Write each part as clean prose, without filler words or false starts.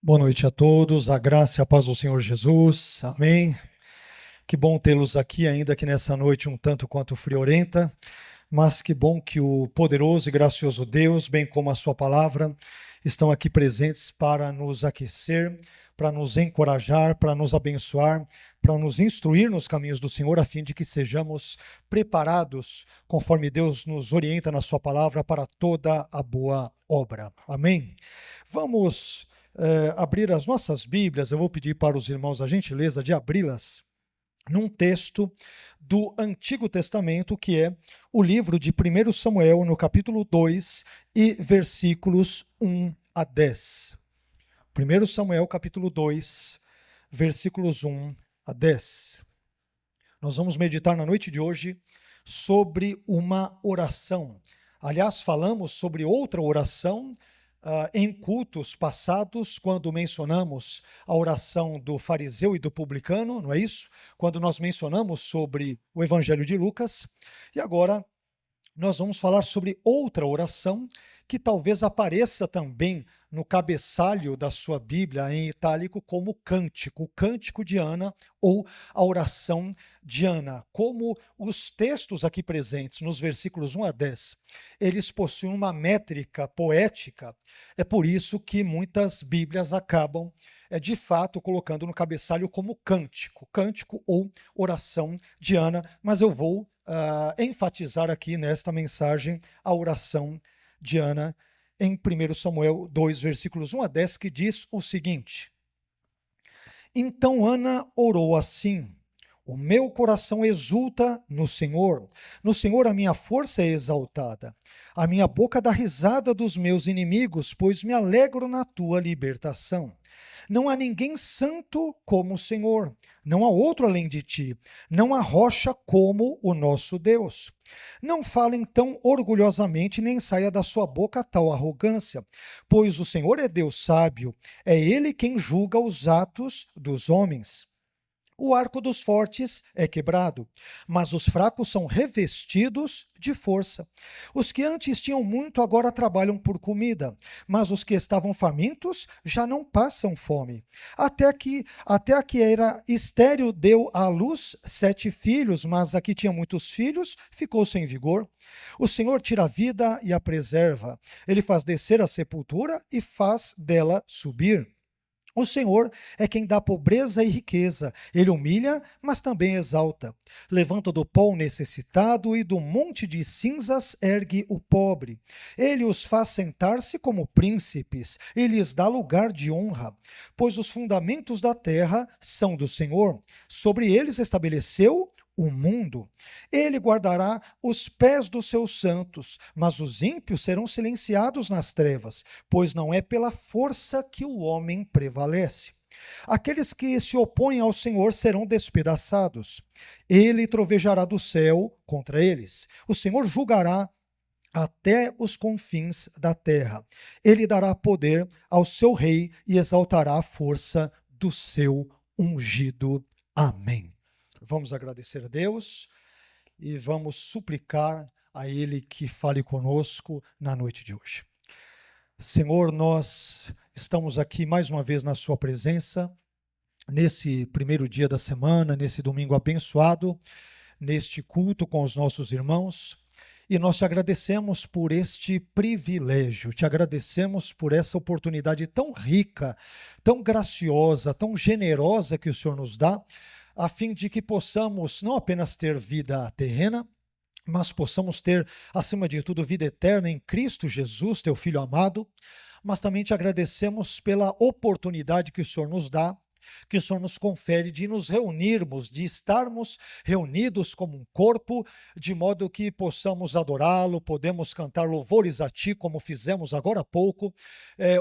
Boa noite a todos, a graça e a paz do Senhor Jesus, amém. Que bom tê-los aqui, ainda que nessa noite um tanto quanto friorenta, mas que bom que o poderoso e gracioso Deus, bem como a sua palavra, estão aqui presentes para nos aquecer, para nos encorajar, para nos abençoar, para nos instruir nos caminhos do Senhor, a fim de que sejamos preparados, conforme Deus nos orienta na sua palavra, para toda a boa obra. Amém? Vamos abrir as nossas Bíblias. Eu vou pedir para os irmãos a gentileza de abri-las num texto do Antigo Testamento, que é o livro de 1 Samuel, no capítulo 2 e versículos 1 a 10. 1 Samuel, capítulo 2, versículos 1 a 10. Nós vamos meditar na noite de hoje sobre uma oração. Aliás, falamos sobre outra oração em cultos passados, quando mencionamos a oração do fariseu e do publicano, não é isso? Quando nós mencionamos sobre o Evangelho de Lucas. E agora nós vamos falar sobre outra oração que talvez apareça também no cabeçalho da sua Bíblia em itálico como cântico, o cântico de Ana ou a oração de Ana. Como os textos aqui presentes nos versículos 1 a 10, eles possuem uma métrica poética, é por isso que muitas Bíblias acabam de fato colocando no cabeçalho como cântico ou oração de Ana, mas eu vou enfatizar aqui nesta mensagem a oração de Ana em 1 Samuel 2, versículos 1 a 10, que diz o seguinte: Então Ana orou assim: O meu coração exulta no Senhor a minha força é exaltada. A minha boca dá risada dos meus inimigos, pois me alegro na tua libertação. Não há ninguém santo como o Senhor, não há outro além de ti, não há rocha como o nosso Deus. Não falem tão orgulhosamente, nem saia da sua boca tal arrogância, pois o Senhor é Deus sábio, é Ele quem julga os atos dos homens. O arco dos fortes é quebrado, mas os fracos são revestidos de força. Os que antes tinham muito agora trabalham por comida, mas os que estavam famintos já não passam fome. Até a que era estéril deu à luz 7 filhos, mas a que tinha muitos filhos ficou sem vigor. O Senhor tira a vida e a preserva. Ele faz descer a sepultura e faz dela subir. O Senhor é quem dá pobreza e riqueza. Ele humilha, mas também exalta. Levanta do pó o necessitado e do monte de cinzas ergue o pobre. Ele os faz sentar-se como príncipes e lhes dá lugar de honra. Pois os fundamentos da terra são do Senhor. Sobre eles estabeleceu o mundo. Ele guardará os pés dos seus santos, mas os ímpios serão silenciados nas trevas, pois não é pela força que o homem prevalece. Aqueles que se opõem ao Senhor serão despedaçados. Ele trovejará do céu contra eles. O Senhor julgará até os confins da terra. Ele dará poder ao seu rei e exaltará a força do seu ungido. Amém. Vamos agradecer a Deus e vamos suplicar a Ele que fale conosco na noite de hoje. Senhor, nós estamos aqui mais uma vez na Sua presença, nesse primeiro dia da semana, nesse domingo abençoado, neste culto com os nossos irmãos, e nós te agradecemos por este privilégio, te agradecemos por essa oportunidade tão rica, tão graciosa, tão generosa que o Senhor nos dá, a fim de que possamos não apenas ter vida terrena, mas possamos ter, acima de tudo, vida eterna em Cristo Jesus, teu Filho amado, mas também te agradecemos pela oportunidade que o Senhor nos dá, que o Senhor nos confere de nos reunirmos, de estarmos reunidos como um corpo, de modo que possamos adorá-lo, podemos cantar louvores a Ti, como fizemos agora há pouco,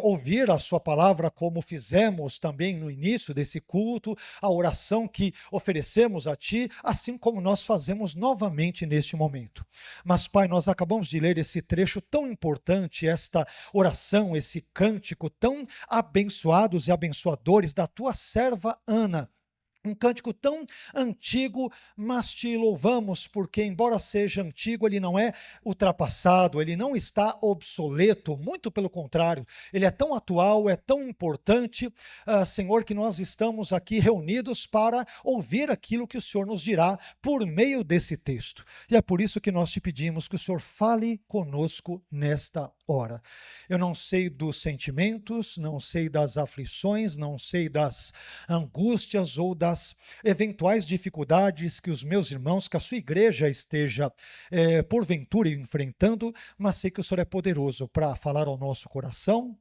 ouvir a Sua palavra, como fizemos também no início desse culto, a oração que oferecemos a Ti, assim como nós fazemos novamente neste momento. Mas, Pai, nós acabamos de ler esse trecho tão importante, esta oração, esse cântico tão abençoados e abençoadores da Tua serva Ana, Um cântico tão antigo, mas te louvamos, porque, embora seja antigo, ele não é ultrapassado, ele não está obsoleto, muito pelo contrário, ele é tão atual, é tão importante, Senhor, que nós estamos aqui reunidos para ouvir aquilo que o Senhor nos dirá por meio desse texto. E é por isso que nós te pedimos que o Senhor fale conosco nesta hora. Eu não sei dos sentimentos, não sei das aflições, não sei das angústias ou das eventuais dificuldades que os meus irmãos, que a sua igreja esteja porventura enfrentando, mas sei que o Senhor é poderoso para falar ao nosso coração.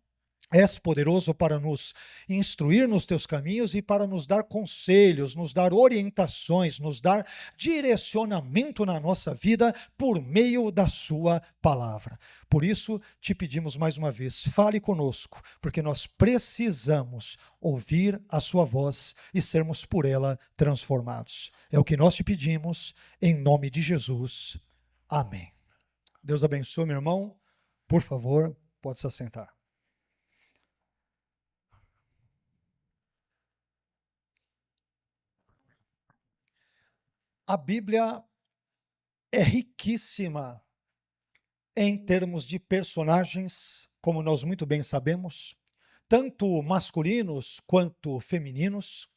És poderoso para nos instruir nos teus caminhos e para nos dar conselhos, nos dar orientações, nos dar direcionamento na nossa vida por meio da sua palavra. Por isso, te pedimos mais uma vez, fale conosco, porque nós precisamos ouvir a sua voz e sermos por ela transformados. É o que nós te pedimos, em nome de Jesus. Amém. Deus abençoe, meu irmão. Por favor, pode se assentar. A Bíblia é riquíssima em termos de personagens, como nós muito bem sabemos, tanto masculinos quanto femininos,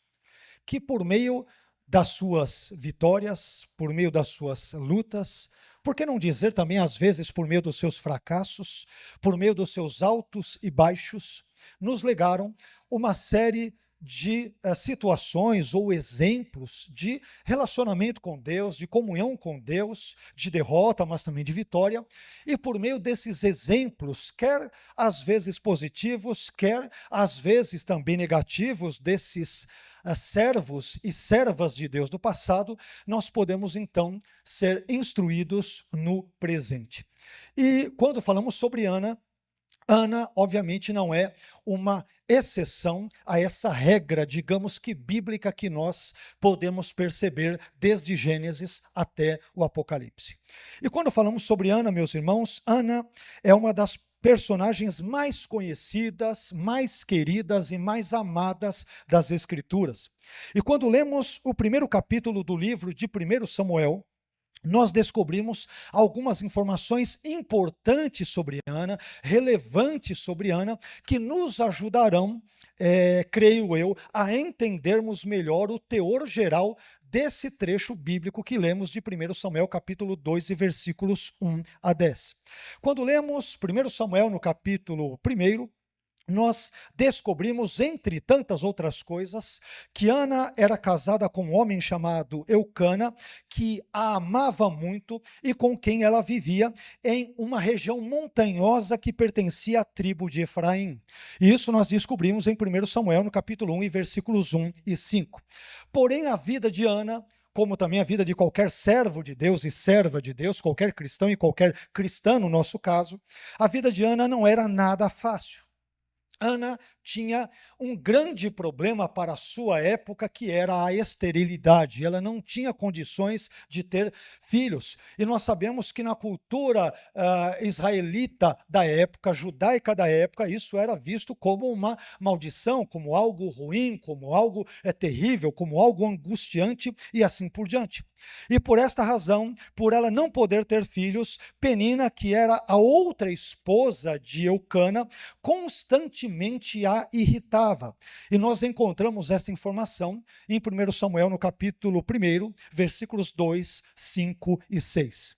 que por meio das suas vitórias, por meio das suas lutas, por que não dizer também às vezes por meio dos seus fracassos, por meio dos seus altos e baixos, nos legaram uma série de situações ou exemplos de relacionamento com Deus, de comunhão com Deus, de derrota, mas também de vitória. E por meio desses exemplos, quer às vezes positivos, quer às vezes também negativos, desses servos e servas de Deus do passado, nós podemos então ser instruídos no presente. E quando falamos sobre Ana, obviamente, não é uma exceção a essa regra, digamos que bíblica, que nós podemos perceber desde Gênesis até o Apocalipse. E quando falamos sobre Ana, meus irmãos, Ana é uma das personagens mais conhecidas, mais queridas e mais amadas das Escrituras. E quando lemos o primeiro capítulo do livro de 1 Samuel, nós descobrimos algumas informações importantes sobre Ana, relevantes sobre Ana, que nos ajudarão, creio eu, a entendermos melhor o teor geral desse trecho bíblico que lemos de 1 Samuel, capítulo 2, e versículos 1 a 10. Quando lemos 1 Samuel no capítulo 1, nós descobrimos, entre tantas outras coisas, que Ana era casada com um homem chamado Eucana, que a amava muito e com quem ela vivia em uma região montanhosa que pertencia à tribo de Efraim. E isso nós descobrimos em 1 Samuel, no capítulo 1, e versículos 1 e 5. Porém, a vida de Ana, como também a vida de qualquer servo de Deus e serva de Deus, qualquer cristão e qualquer cristã no nosso caso, a vida de Ana não era nada fácil. Ana tinha um grande problema para a sua época, que era a esterilidade. Ela não tinha condições de ter filhos. E nós sabemos que na cultura israelita da época, judaica da época, isso era visto como uma maldição, como algo ruim, como algo terrível, como algo angustiante e assim por diante. E por esta razão, por ela não poder ter filhos, Penina, que era a outra esposa de Eucana, constantemente a irritava. E nós encontramos esta informação em 1 Samuel, no capítulo 1, versículos 2, 5 e 6.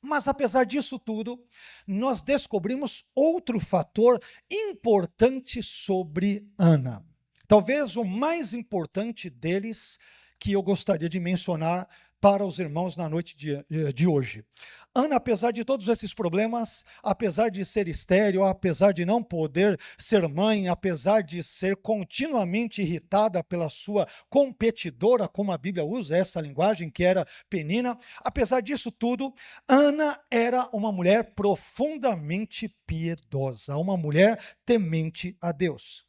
Mas apesar disso tudo, nós descobrimos outro fator importante sobre Ana. Talvez o mais importante deles, que eu gostaria de mencionar para os irmãos na noite de hoje. Ana, apesar de todos esses problemas, apesar de ser estéril, apesar de não poder ser mãe, apesar de ser continuamente irritada pela sua competidora, como a Bíblia usa essa linguagem, que era Penina, apesar disso tudo, Ana era uma mulher profundamente piedosa, uma mulher temente a Deus.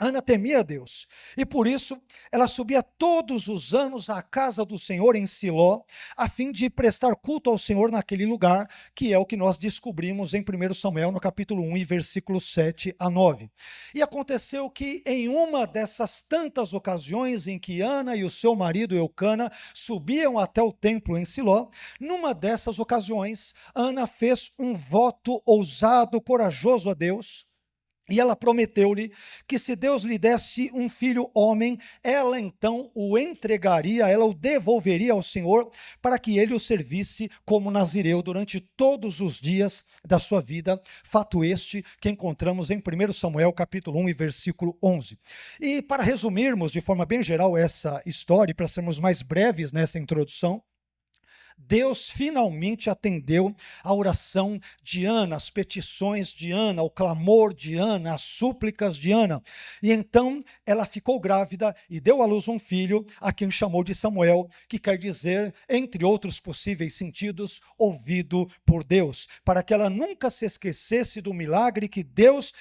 Ana temia Deus, e por isso ela subia todos os anos à casa do Senhor em Siló, a fim de prestar culto ao Senhor naquele lugar, que é o que nós descobrimos em 1 Samuel, no capítulo 1, e versículos 7 a 9. E aconteceu que em uma dessas tantas ocasiões em que Ana e o seu marido Eucana subiam até o templo em Siló, numa dessas ocasiões, Ana fez um voto ousado, corajoso a Deus. E ela prometeu-lhe que se Deus lhe desse um filho homem, ela então o entregaria, ela o devolveria ao Senhor, para que ele o servisse como nazireu durante todos os dias da sua vida. Fato este que encontramos em 1 Samuel capítulo 1 e versículo 11. E para resumirmos de forma bem geral essa história, e para sermos mais breves nessa introdução, Deus finalmente atendeu a oração de Ana, as petições de Ana, o clamor de Ana, as súplicas de Ana. E então ela ficou grávida e deu à luz um filho, a quem chamou de Samuel, que quer dizer, entre outros possíveis sentidos, ouvido por Deus, para que ela nunca se esquecesse do milagre que Deus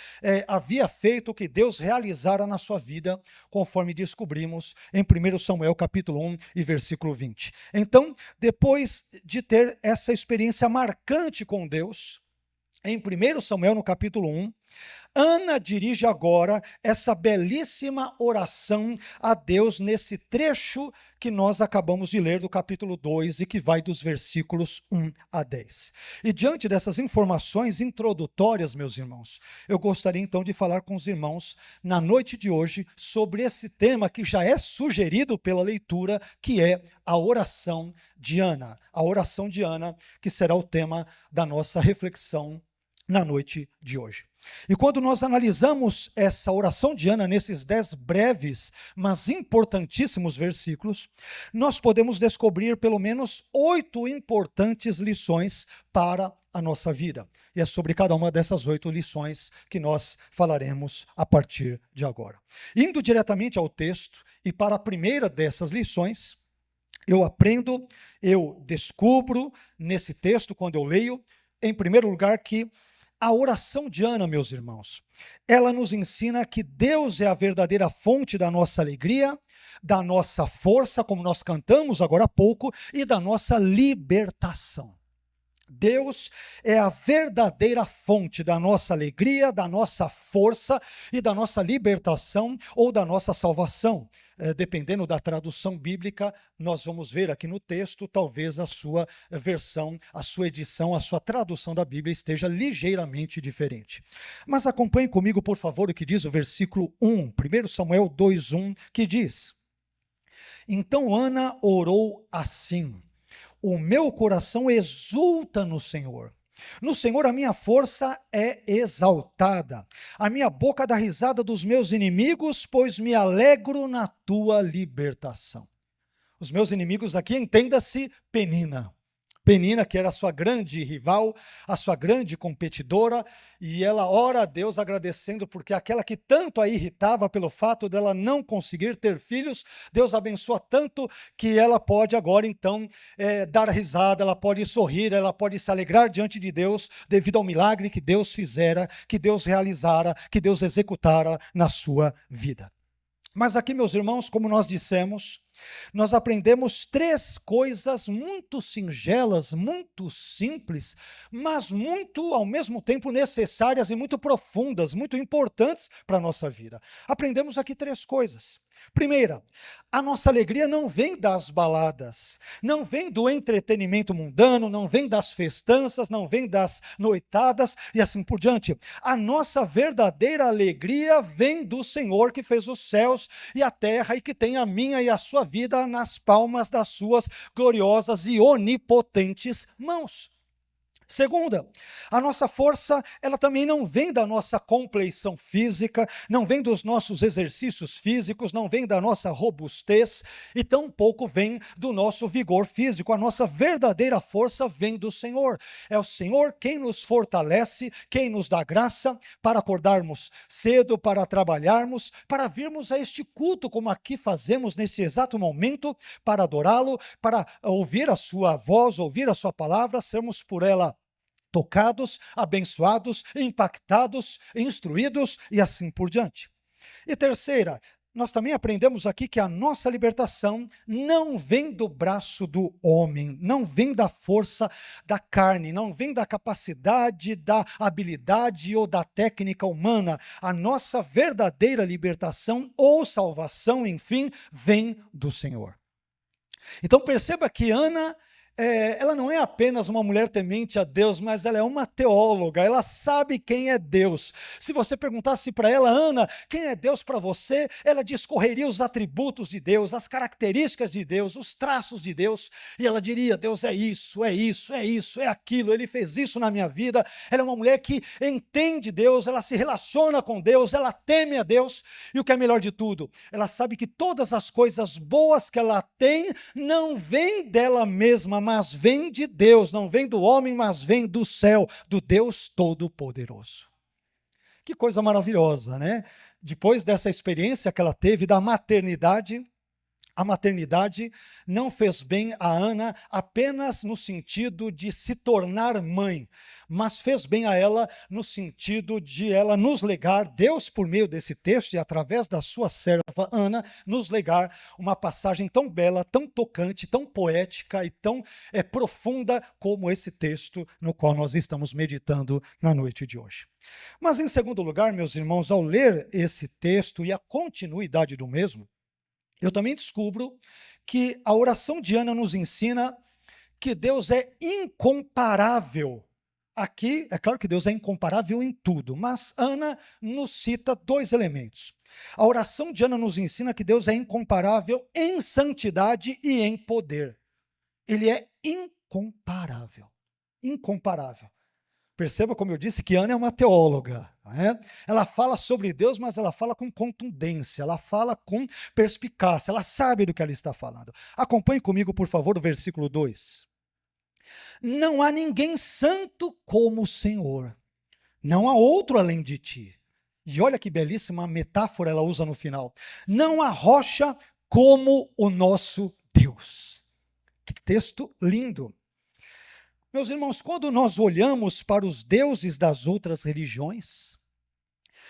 havia feito, que Deus realizara na sua vida, conforme descobrimos em 1 Samuel capítulo 1 e versículo 20. Então, depois de ter essa experiência marcante com Deus, em 1 Samuel, no capítulo 1, Ana dirige agora essa belíssima oração a Deus nesse trecho que nós acabamos de ler do capítulo 2 e que vai dos versículos 1 a 10. E diante dessas informações introdutórias, meus irmãos, eu gostaria então de falar com os irmãos na noite de hoje sobre esse tema que já é sugerido pela leitura, que é a oração de Ana. A oração de Ana, que será o tema da nossa reflexão na noite de hoje. E quando nós analisamos essa oração de Ana nesses 10 breves, mas importantíssimos versículos, nós podemos descobrir pelo menos 8 importantes lições para a nossa vida. E é sobre cada uma dessas 8 lições que nós falaremos a partir de agora. Indo diretamente ao texto, e para a primeira dessas lições, eu descubro nesse texto, quando eu leio, em primeiro lugar, que a oração de Ana, meus irmãos, ela nos ensina que Deus é a verdadeira fonte da nossa alegria, da nossa força, como nós cantamos agora há pouco, e da nossa libertação. Deus é a verdadeira fonte da nossa alegria, da nossa força e da nossa libertação ou da nossa salvação. Dependendo da tradução bíblica, nós vamos ver aqui no texto, talvez a sua versão, a sua edição, a sua tradução da Bíblia esteja ligeiramente diferente. Mas acompanhe comigo, por favor, o que diz o versículo 1, 1 Samuel 2:1, que diz: Então Ana orou assim: O meu coração exulta no Senhor. No Senhor a minha força é exaltada. A minha boca dá risada dos meus inimigos, pois me alegro na tua libertação. Os meus inimigos aqui, entenda-se Penina. Penina, que era a sua grande rival, a sua grande competidora, e ela ora a Deus agradecendo, porque aquela que tanto a irritava pelo fato dela não conseguir ter filhos, Deus abençoa tanto que ela pode agora então dar risada, ela pode sorrir, ela pode se alegrar diante de Deus, devido ao milagre que Deus fizera, que Deus realizara, que Deus executara na sua vida. Mas aqui, meus irmãos, como nós dissemos, nós aprendemos 3 coisas muito singelas, muito simples, mas muito, ao mesmo tempo, necessárias e muito profundas, muito importantes para a nossa vida. Aprendemos aqui 3 coisas. Primeira, a nossa alegria não vem das baladas, não vem do entretenimento mundano, não vem das festanças, não vem das noitadas e assim por diante. A nossa verdadeira alegria vem do Senhor que fez os céus e a terra e que tem a minha e a sua vida nas palmas das suas gloriosas e onipotentes mãos. Segunda, a nossa força, ela também não vem da nossa compleição física, não vem dos nossos exercícios físicos, não vem da nossa robustez e tampouco vem do nosso vigor físico. A nossa verdadeira força vem do Senhor. É o Senhor quem nos fortalece, quem nos dá graça para acordarmos cedo, para trabalharmos, para virmos a este culto como aqui fazemos nesse exato momento, para adorá-lo, para ouvir a sua voz, ouvir a sua palavra, sermos por ela tocados, abençoados, impactados, instruídos e assim por diante. E terceira, nós também aprendemos aqui que a nossa libertação não vem do braço do homem, não vem da força da carne, não vem da capacidade, da habilidade ou da técnica humana. A nossa verdadeira libertação ou salvação, enfim, vem do Senhor. Então perceba que Ana, ela não é apenas uma mulher temente a Deus, mas ela é uma teóloga, ela sabe quem é Deus. Se você perguntasse para ela, Ana, quem é Deus para você? Ela discorreria os atributos de Deus, as características de Deus, os traços de Deus, e ela diria, Deus é isso, é isso, é isso, é aquilo, Ele fez isso na minha vida. Ela é uma mulher que entende Deus, ela se relaciona com Deus, ela teme a Deus, e o que é melhor de tudo, ela sabe que todas as coisas boas que ela tem, não vêm dela mesma, mas vem de Deus, não vem do homem, mas vem do céu, do Deus Todo-Poderoso. Que coisa maravilhosa, né? Depois dessa experiência que ela teve da maternidade, a maternidade não fez bem a Ana apenas no sentido de se tornar mãe, mas fez bem a ela no sentido de ela nos legar, Deus por meio desse texto e através da sua serva Ana, nos legar uma passagem tão bela, tão tocante, tão poética e tão profunda como esse texto no qual nós estamos meditando na noite de hoje. Mas em segundo lugar, meus irmãos, ao ler esse texto e a continuidade do mesmo, eu também descubro que a oração de Ana nos ensina que Deus é incomparável. Aqui, é claro que Deus é incomparável em tudo, mas Ana nos cita dois elementos. A oração de Ana nos ensina que Deus é incomparável em santidade e em poder. Ele é incomparável. Incomparável. Perceba, como eu disse, que Ana é uma teóloga. Né? Ela fala sobre Deus, mas ela fala com contundência, ela fala com perspicácia, ela sabe do que ela está falando. Acompanhe comigo, por favor, o versículo 2. Não há ninguém santo como o Senhor, não há outro além de ti. E olha que belíssima metáfora ela usa no final. Não há rocha como o nosso Deus. Que texto lindo. Meus irmãos, quando nós olhamos para os deuses das outras religiões,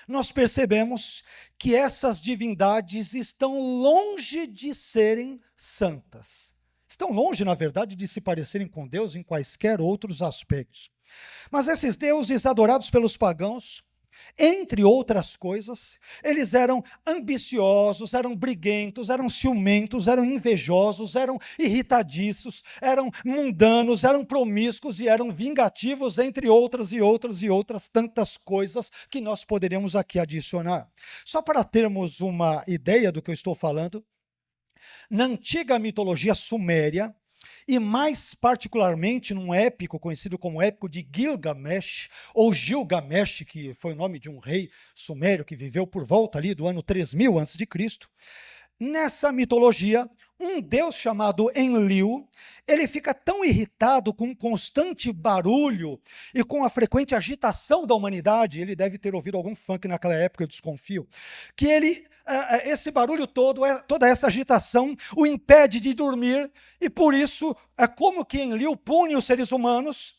nós percebemos que essas divindades estão longe de serem santas. Estão longe, na verdade, de se parecerem com Deus em quaisquer outros aspectos. Mas esses deuses adorados pelos pagãos, entre outras coisas, eles eram ambiciosos, eram briguentos, eram ciumentos, eram invejosos, eram irritadiços, eram mundanos, eram promíscuos e eram vingativos, entre outras e outras e outras tantas coisas que nós poderíamos aqui adicionar. Só para termos uma ideia do que eu estou falando, na antiga mitologia suméria, e mais particularmente num épico conhecido como épico de Gilgamesh, ou Gilgamesh, que foi o nome de um rei sumério que viveu por volta ali do ano 3000 a.C., nessa mitologia, um deus chamado Enlil, ele fica tão irritado com o constante barulho e com a frequente agitação da humanidade, ele deve ter ouvido algum funk naquela época, eu desconfio, que esse barulho todo, toda essa agitação, o impede de dormir, e por isso, como que Enlil pune os seres humanos,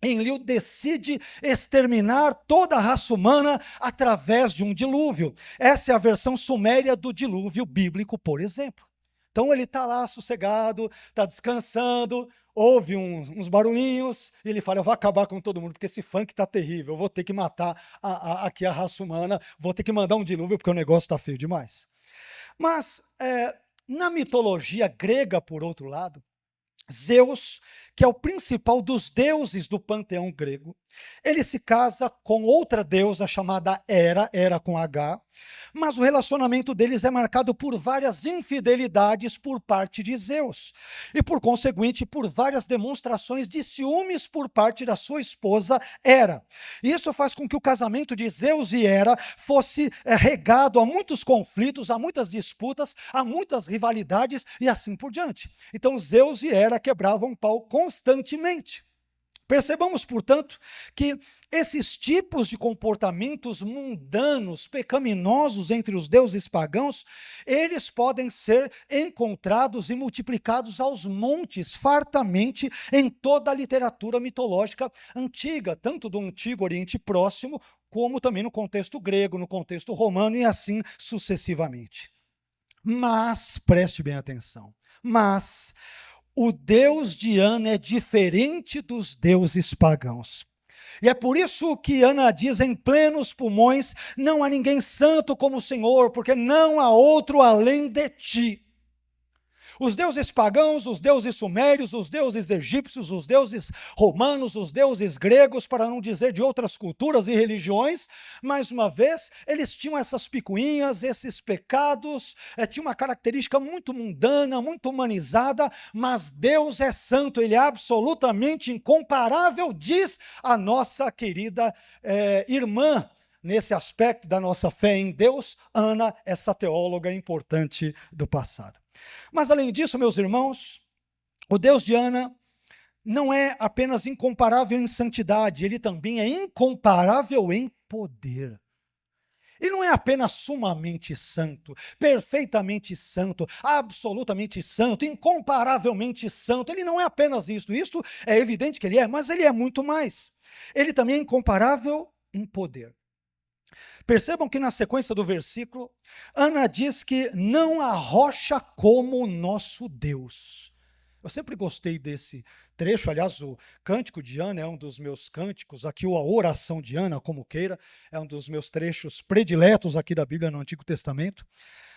Enlil decide exterminar toda a raça humana através de um dilúvio. Essa é a versão suméria do dilúvio bíblico, por exemplo. Então ele está lá sossegado, está descansando, ouve uns barulhinhos, e ele fala, eu vou acabar com todo mundo, porque esse funk está terrível, eu vou ter que matar aqui a raça humana, vou ter que mandar um dilúvio, porque o negócio está feio demais. Mas, na mitologia grega, por outro lado, Zeus, que é o principal dos deuses do panteão grego, ele se casa com outra deusa chamada Hera com H, mas o relacionamento deles é marcado por várias infidelidades por parte de Zeus, e por conseguinte, por várias demonstrações de ciúmes por parte da sua esposa Hera. Isso faz com que o casamento de Zeus e Hera fosse regado a muitos conflitos, a muitas disputas, a muitas rivalidades e assim por diante. Então Zeus e Hera quebravam pau constantemente. Percebamos, portanto, que esses tipos de comportamentos mundanos, pecaminosos entre os deuses pagãos, eles podem ser encontrados e multiplicados aos montes, fartamente, em toda a literatura mitológica antiga, tanto do Antigo Oriente Próximo, como também no contexto grego, no contexto romano e assim sucessivamente. Mas, preste bem atenção, o Deus de Ana é diferente dos deuses pagãos. E é por isso que Ana diz em plenos pulmões: não há ninguém santo como o Senhor, porque não há outro além de ti. Os deuses pagãos, os deuses sumérios, os deuses egípcios, os deuses romanos, os deuses gregos, para não dizer de outras culturas e religiões, mais uma vez, eles tinham essas picuinhas, esses pecados, tinha uma característica muito mundana, muito humanizada, mas Deus é santo, Ele é absolutamente incomparável, diz a nossa querida irmã, nesse aspecto da nossa fé em Deus, Ana, essa teóloga importante do passado. Mas além disso, meus irmãos, o Deus de Ana não é apenas incomparável em santidade, ele também é incomparável em poder. Ele não é apenas sumamente santo, perfeitamente santo, absolutamente santo, incomparavelmente santo. Ele não é apenas isto. Isto é evidente que ele é, mas ele é muito mais. Ele também é incomparável em poder. Percebam que na sequência do versículo, Ana diz que não há rocha como o nosso Deus. Eu sempre gostei desse trecho, aliás, o Cântico de Ana é um dos meus cânticos, aqui a oração de Ana, como queira, é um dos meus trechos prediletos aqui da Bíblia no Antigo Testamento,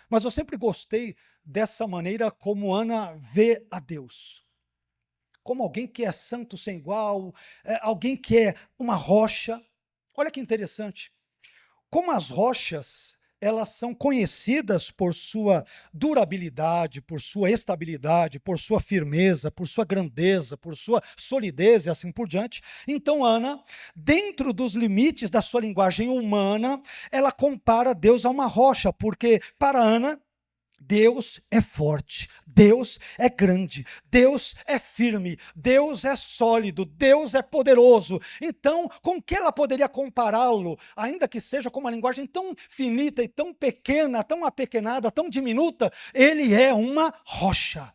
mas eu sempre gostei dessa maneira como Ana vê a Deus. Como alguém que é santo sem igual, alguém que é uma rocha. Olha que interessante. Como as rochas, elas são conhecidas por sua durabilidade, por sua estabilidade, por sua firmeza, por sua grandeza, por sua solidez e assim por diante. Então, Ana, dentro dos limites da sua linguagem humana, ela compara Deus a uma rocha, porque para Ana, Deus é forte, Deus é grande, Deus é firme, Deus é sólido, Deus é poderoso. Então, com que ela poderia compará-lo, ainda que seja com uma linguagem tão finita e tão pequena, tão apequenada, tão diminuta? Ele é uma rocha,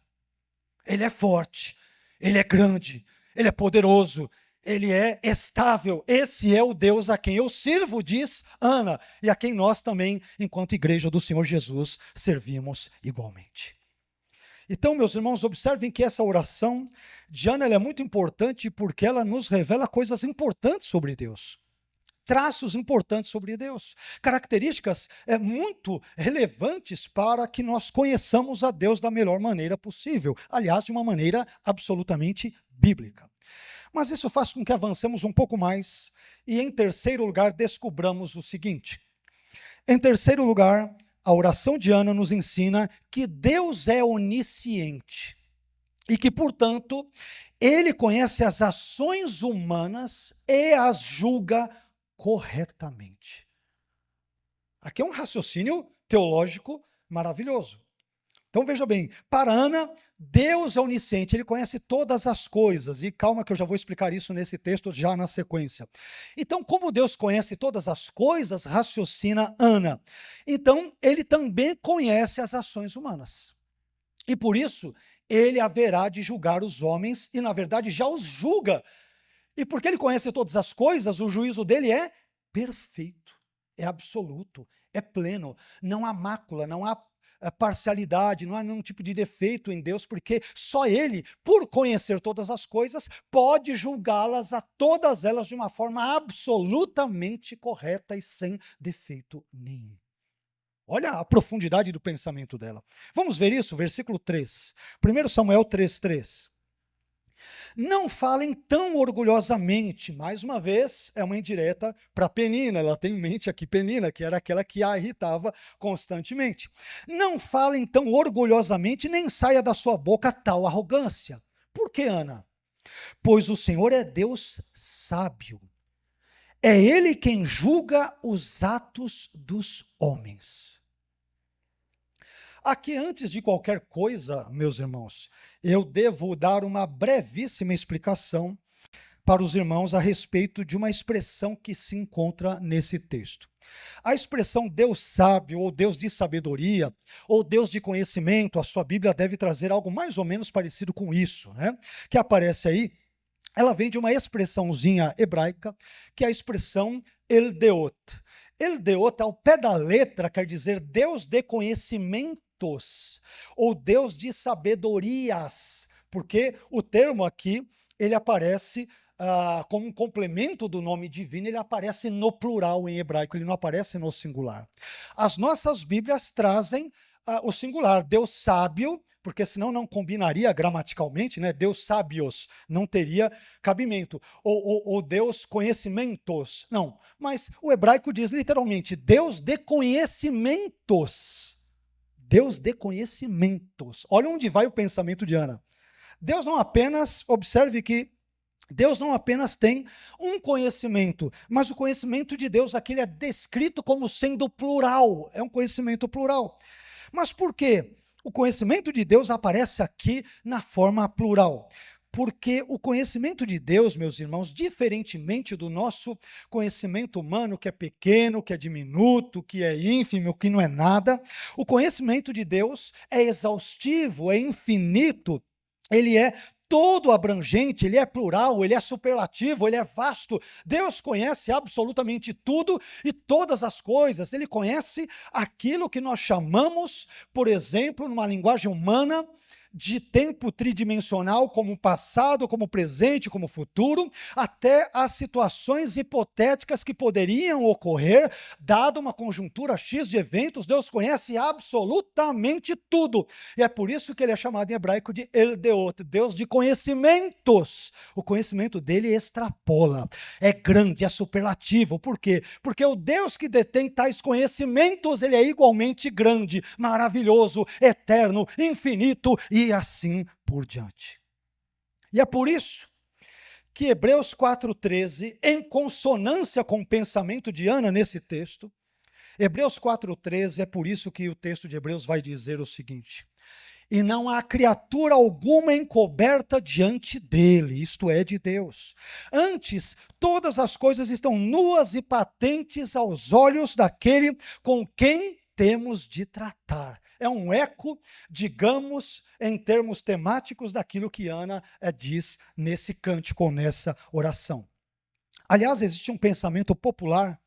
ele é forte, ele é grande, ele é poderoso, ele é estável. Esse é o Deus a quem eu sirvo, diz Ana, e a quem nós também, enquanto igreja do Senhor Jesus, servimos igualmente. Então, meus irmãos, observem que essa oração de Ana é muito importante porque ela nos revela coisas importantes sobre Deus. Traços importantes sobre Deus, características muito relevantes para que nós conheçamos a Deus da melhor maneira possível, aliás, de uma maneira absolutamente bíblica. Mas isso faz com que avancemos um pouco mais e, em terceiro lugar, descobramos o seguinte. Em terceiro lugar, a oração de Ana nos ensina que Deus é onisciente e que, portanto, Ele conhece as ações humanas e as julga corretamente. Aqui é um raciocínio teológico maravilhoso. Então veja bem, para Ana, Deus é onisciente, Ele conhece todas as coisas, e calma que eu já vou explicar isso nesse texto já na sequência. Então, como Deus conhece todas as coisas, raciocina Ana, então Ele também conhece as ações humanas. E por isso, Ele haverá de julgar os homens, e na verdade já os julga. E porque Ele conhece todas as coisas, o juízo dele é perfeito, é absoluto, é pleno, não há mácula, não há parcialidade, não há nenhum tipo de defeito em Deus, porque só Ele, por conhecer todas as coisas, pode julgá-las a todas elas de uma forma absolutamente correta e sem defeito nenhum. Olha a profundidade do pensamento dela. Vamos ver isso, versículo 3. 1 Samuel 3:3. Não falem tão orgulhosamente, mais uma vez, é uma indireta para Penina, ela tem em mente aqui Penina, que era aquela que a irritava constantemente. Não falem tão orgulhosamente, nem saia da sua boca tal arrogância. Por que, Ana? Pois o Senhor é Deus sábio. É Ele quem julga os atos dos homens. Aqui, antes de qualquer coisa, meus irmãos, eu devo dar uma brevíssima explicação para os irmãos a respeito de uma expressão que se encontra nesse texto. A expressão Deus sábio, ou Deus de sabedoria, ou Deus de conhecimento, a sua Bíblia deve trazer algo mais ou menos parecido com isso, né? Que aparece aí. Ela vem de uma expressãozinha hebraica, que é a expressão Eldeot. Eldeot, ao pé da letra, quer dizer Deus de conhecimentos, ou Deus de sabedorias, porque o termo aqui, ele aparece como um complemento do nome divino, ele aparece no plural em hebraico, ele não aparece no singular. As nossas Bíblias trazem o singular, Deus sábio, porque senão não combinaria gramaticalmente, né? Deus sábios não teria cabimento. Ou Deus conhecimentos, não. Mas o hebraico diz literalmente, Deus de conhecimentos. Deus de conhecimentos. Olha onde vai o pensamento de Ana. Deus não apenas, observe que Deus não apenas tem um conhecimento, mas o conhecimento de Deus aqui é descrito como sendo plural, é um conhecimento plural. Mas por quê? O conhecimento de Deus aparece aqui na forma plural. Porque o conhecimento de Deus, meus irmãos, diferentemente do nosso conhecimento humano, que é pequeno, que é diminuto, que é ínfimo, que não é nada, o conhecimento de Deus é exaustivo, é infinito, ele é todo abrangente, ele é plural, ele é superlativo, ele é vasto. Deus conhece absolutamente tudo e todas as coisas. Ele conhece aquilo que nós chamamos, por exemplo, numa linguagem humana, de tempo tridimensional, como passado, como presente, como futuro, até as situações hipotéticas que poderiam ocorrer, dado uma conjuntura X de eventos. Deus conhece absolutamente tudo. E é por isso que ele é chamado em hebraico de Eldeot, Deus de conhecimentos. O conhecimento dele extrapola, é grande, é superlativo. Por quê? Porque o Deus que detém tais conhecimentos, ele é igualmente grande, maravilhoso, eterno, infinito e assim por diante. E é por isso que Hebreus 4,13, em consonância com o pensamento de Ana nesse texto, Hebreus 4,13, é por isso que o texto de Hebreus vai dizer o seguinte: e não há criatura alguma encoberta diante dele, isto é, de Deus. Antes, todas as coisas estão nuas e patentes aos olhos daquele com quem temos de tratar. É um eco, digamos, em termos temáticos, daquilo que Ana diz nesse cântico, nessa oração. Aliás, existe um pensamento popular,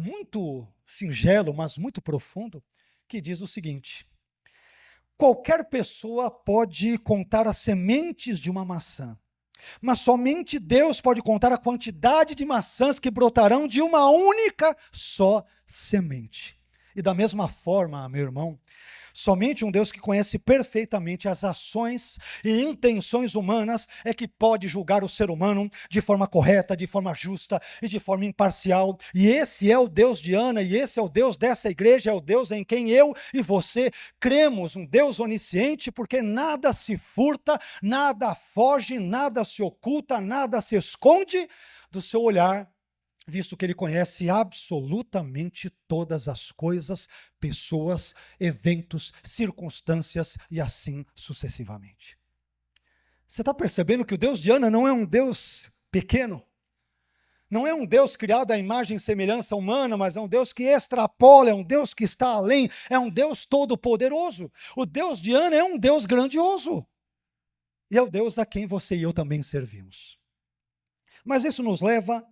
muito singelo, mas muito profundo, que diz o seguinte: qualquer pessoa pode contar as sementes de uma maçã, mas somente Deus pode contar a quantidade de maçãs que brotarão de uma única só semente. E da mesma forma, meu irmão, somente um Deus que conhece perfeitamente as ações e intenções humanas é que pode julgar o ser humano de forma correta, de forma justa e de forma imparcial. E esse é o Deus de Ana, e esse é o Deus dessa igreja, é o Deus em quem eu e você cremos, um Deus onisciente, porque nada se furta, nada foge, nada se oculta, nada se esconde do seu olhar, visto que ele conhece absolutamente todas as coisas, pessoas, eventos, circunstâncias e assim sucessivamente. Você está percebendo que o Deus de Ana não é um Deus pequeno? Não é um Deus criado à imagem e semelhança humana, mas é um Deus que extrapola, é um Deus que está além, é um Deus todo-poderoso. O Deus de Ana é um Deus grandioso. E é o Deus a quem você e eu também servimos. Mas isso nos leva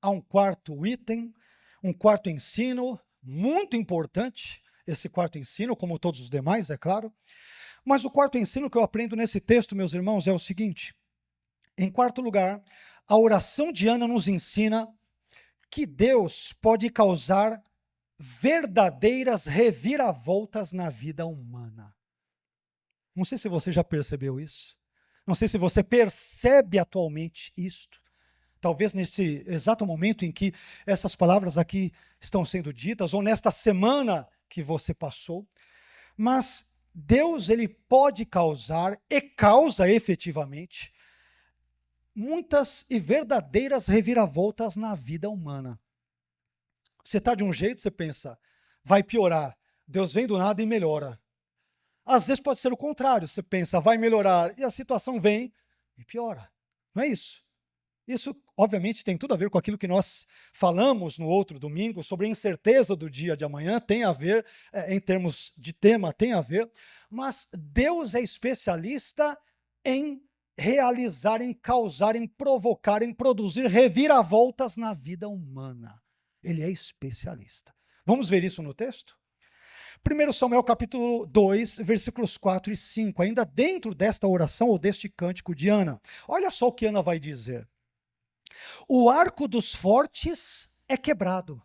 a um quarto item, um quarto ensino, muito importante, esse quarto ensino, como todos os demais, é claro. Mas o quarto ensino que eu aprendo nesse texto, meus irmãos, é o seguinte: em quarto lugar, a oração de Ana nos ensina que Deus pode causar verdadeiras reviravoltas na vida humana. Não sei se você já percebeu isso. Não sei se você percebe atualmente isto. Talvez nesse exato momento em que essas palavras aqui estão sendo ditas, ou nesta semana que você passou. Mas Deus, ele pode causar, e causa efetivamente, muitas e verdadeiras reviravoltas na vida humana. Você está de um jeito, você pensa, vai piorar. Deus vem do nada e melhora. Às vezes pode ser o contrário, você pensa, vai melhorar, e a situação vem e piora. Não é isso? Isso, obviamente, tem tudo a ver com aquilo que nós falamos no outro domingo, sobre a incerteza do dia de amanhã, tem a ver, em termos de tema, tem a ver, mas Deus é especialista em realizar, em causar, em provocar, em produzir reviravoltas na vida humana. Ele é especialista. Vamos ver isso no texto? 1 Samuel capítulo 2, versículos 4 e 5, ainda dentro desta oração ou deste cântico de Ana. Olha só o que Ana vai dizer. O arco dos fortes é quebrado,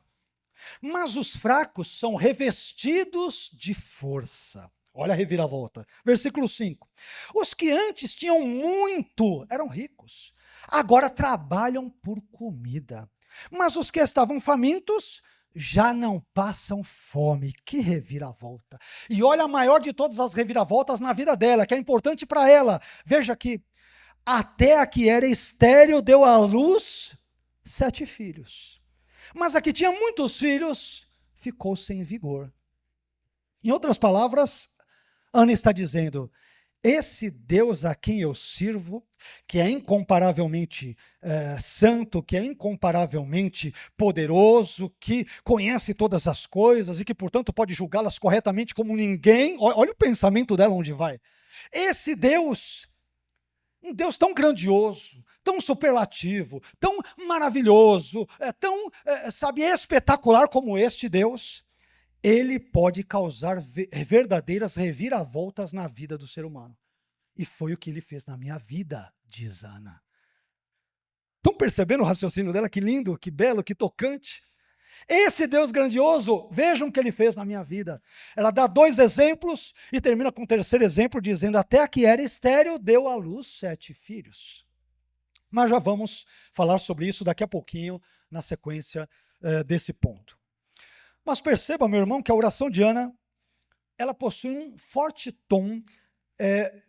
mas os fracos são revestidos de força. Olha a reviravolta. Versículo 5. Os que antes tinham muito eram ricos, agora trabalham por comida. Mas os que estavam famintos já não passam fome. Que reviravolta. E olha a maior de todas as reviravoltas na vida dela, que é importante para ela. Veja aqui. Até a que era estéril deu à luz 7 filhos. Mas a que tinha muitos filhos ficou sem vigor. Em outras palavras, Ana está dizendo, esse Deus a quem eu sirvo, que é incomparavelmente santo, que é incomparavelmente poderoso, que conhece todas as coisas e que, portanto, pode julgá-las corretamente como ninguém. Olha o pensamento dela onde vai. Esse Deus, um Deus tão grandioso, tão superlativo, tão maravilhoso, tão, espetacular como este Deus, ele pode causar verdadeiras reviravoltas na vida do ser humano. E foi o que ele fez na minha vida, diz Ana. Estão percebendo o raciocínio dela? Que lindo, que belo, que tocante. Esse Deus grandioso, vejam o que ele fez na minha vida. Ela dá 2 exemplos e termina com o 3º exemplo, dizendo, até a que era estéril, deu à luz 7 filhos. Mas já vamos falar sobre isso daqui a pouquinho, na sequência desse ponto. Mas perceba, meu irmão, que a oração de Ana, ela possui um forte tom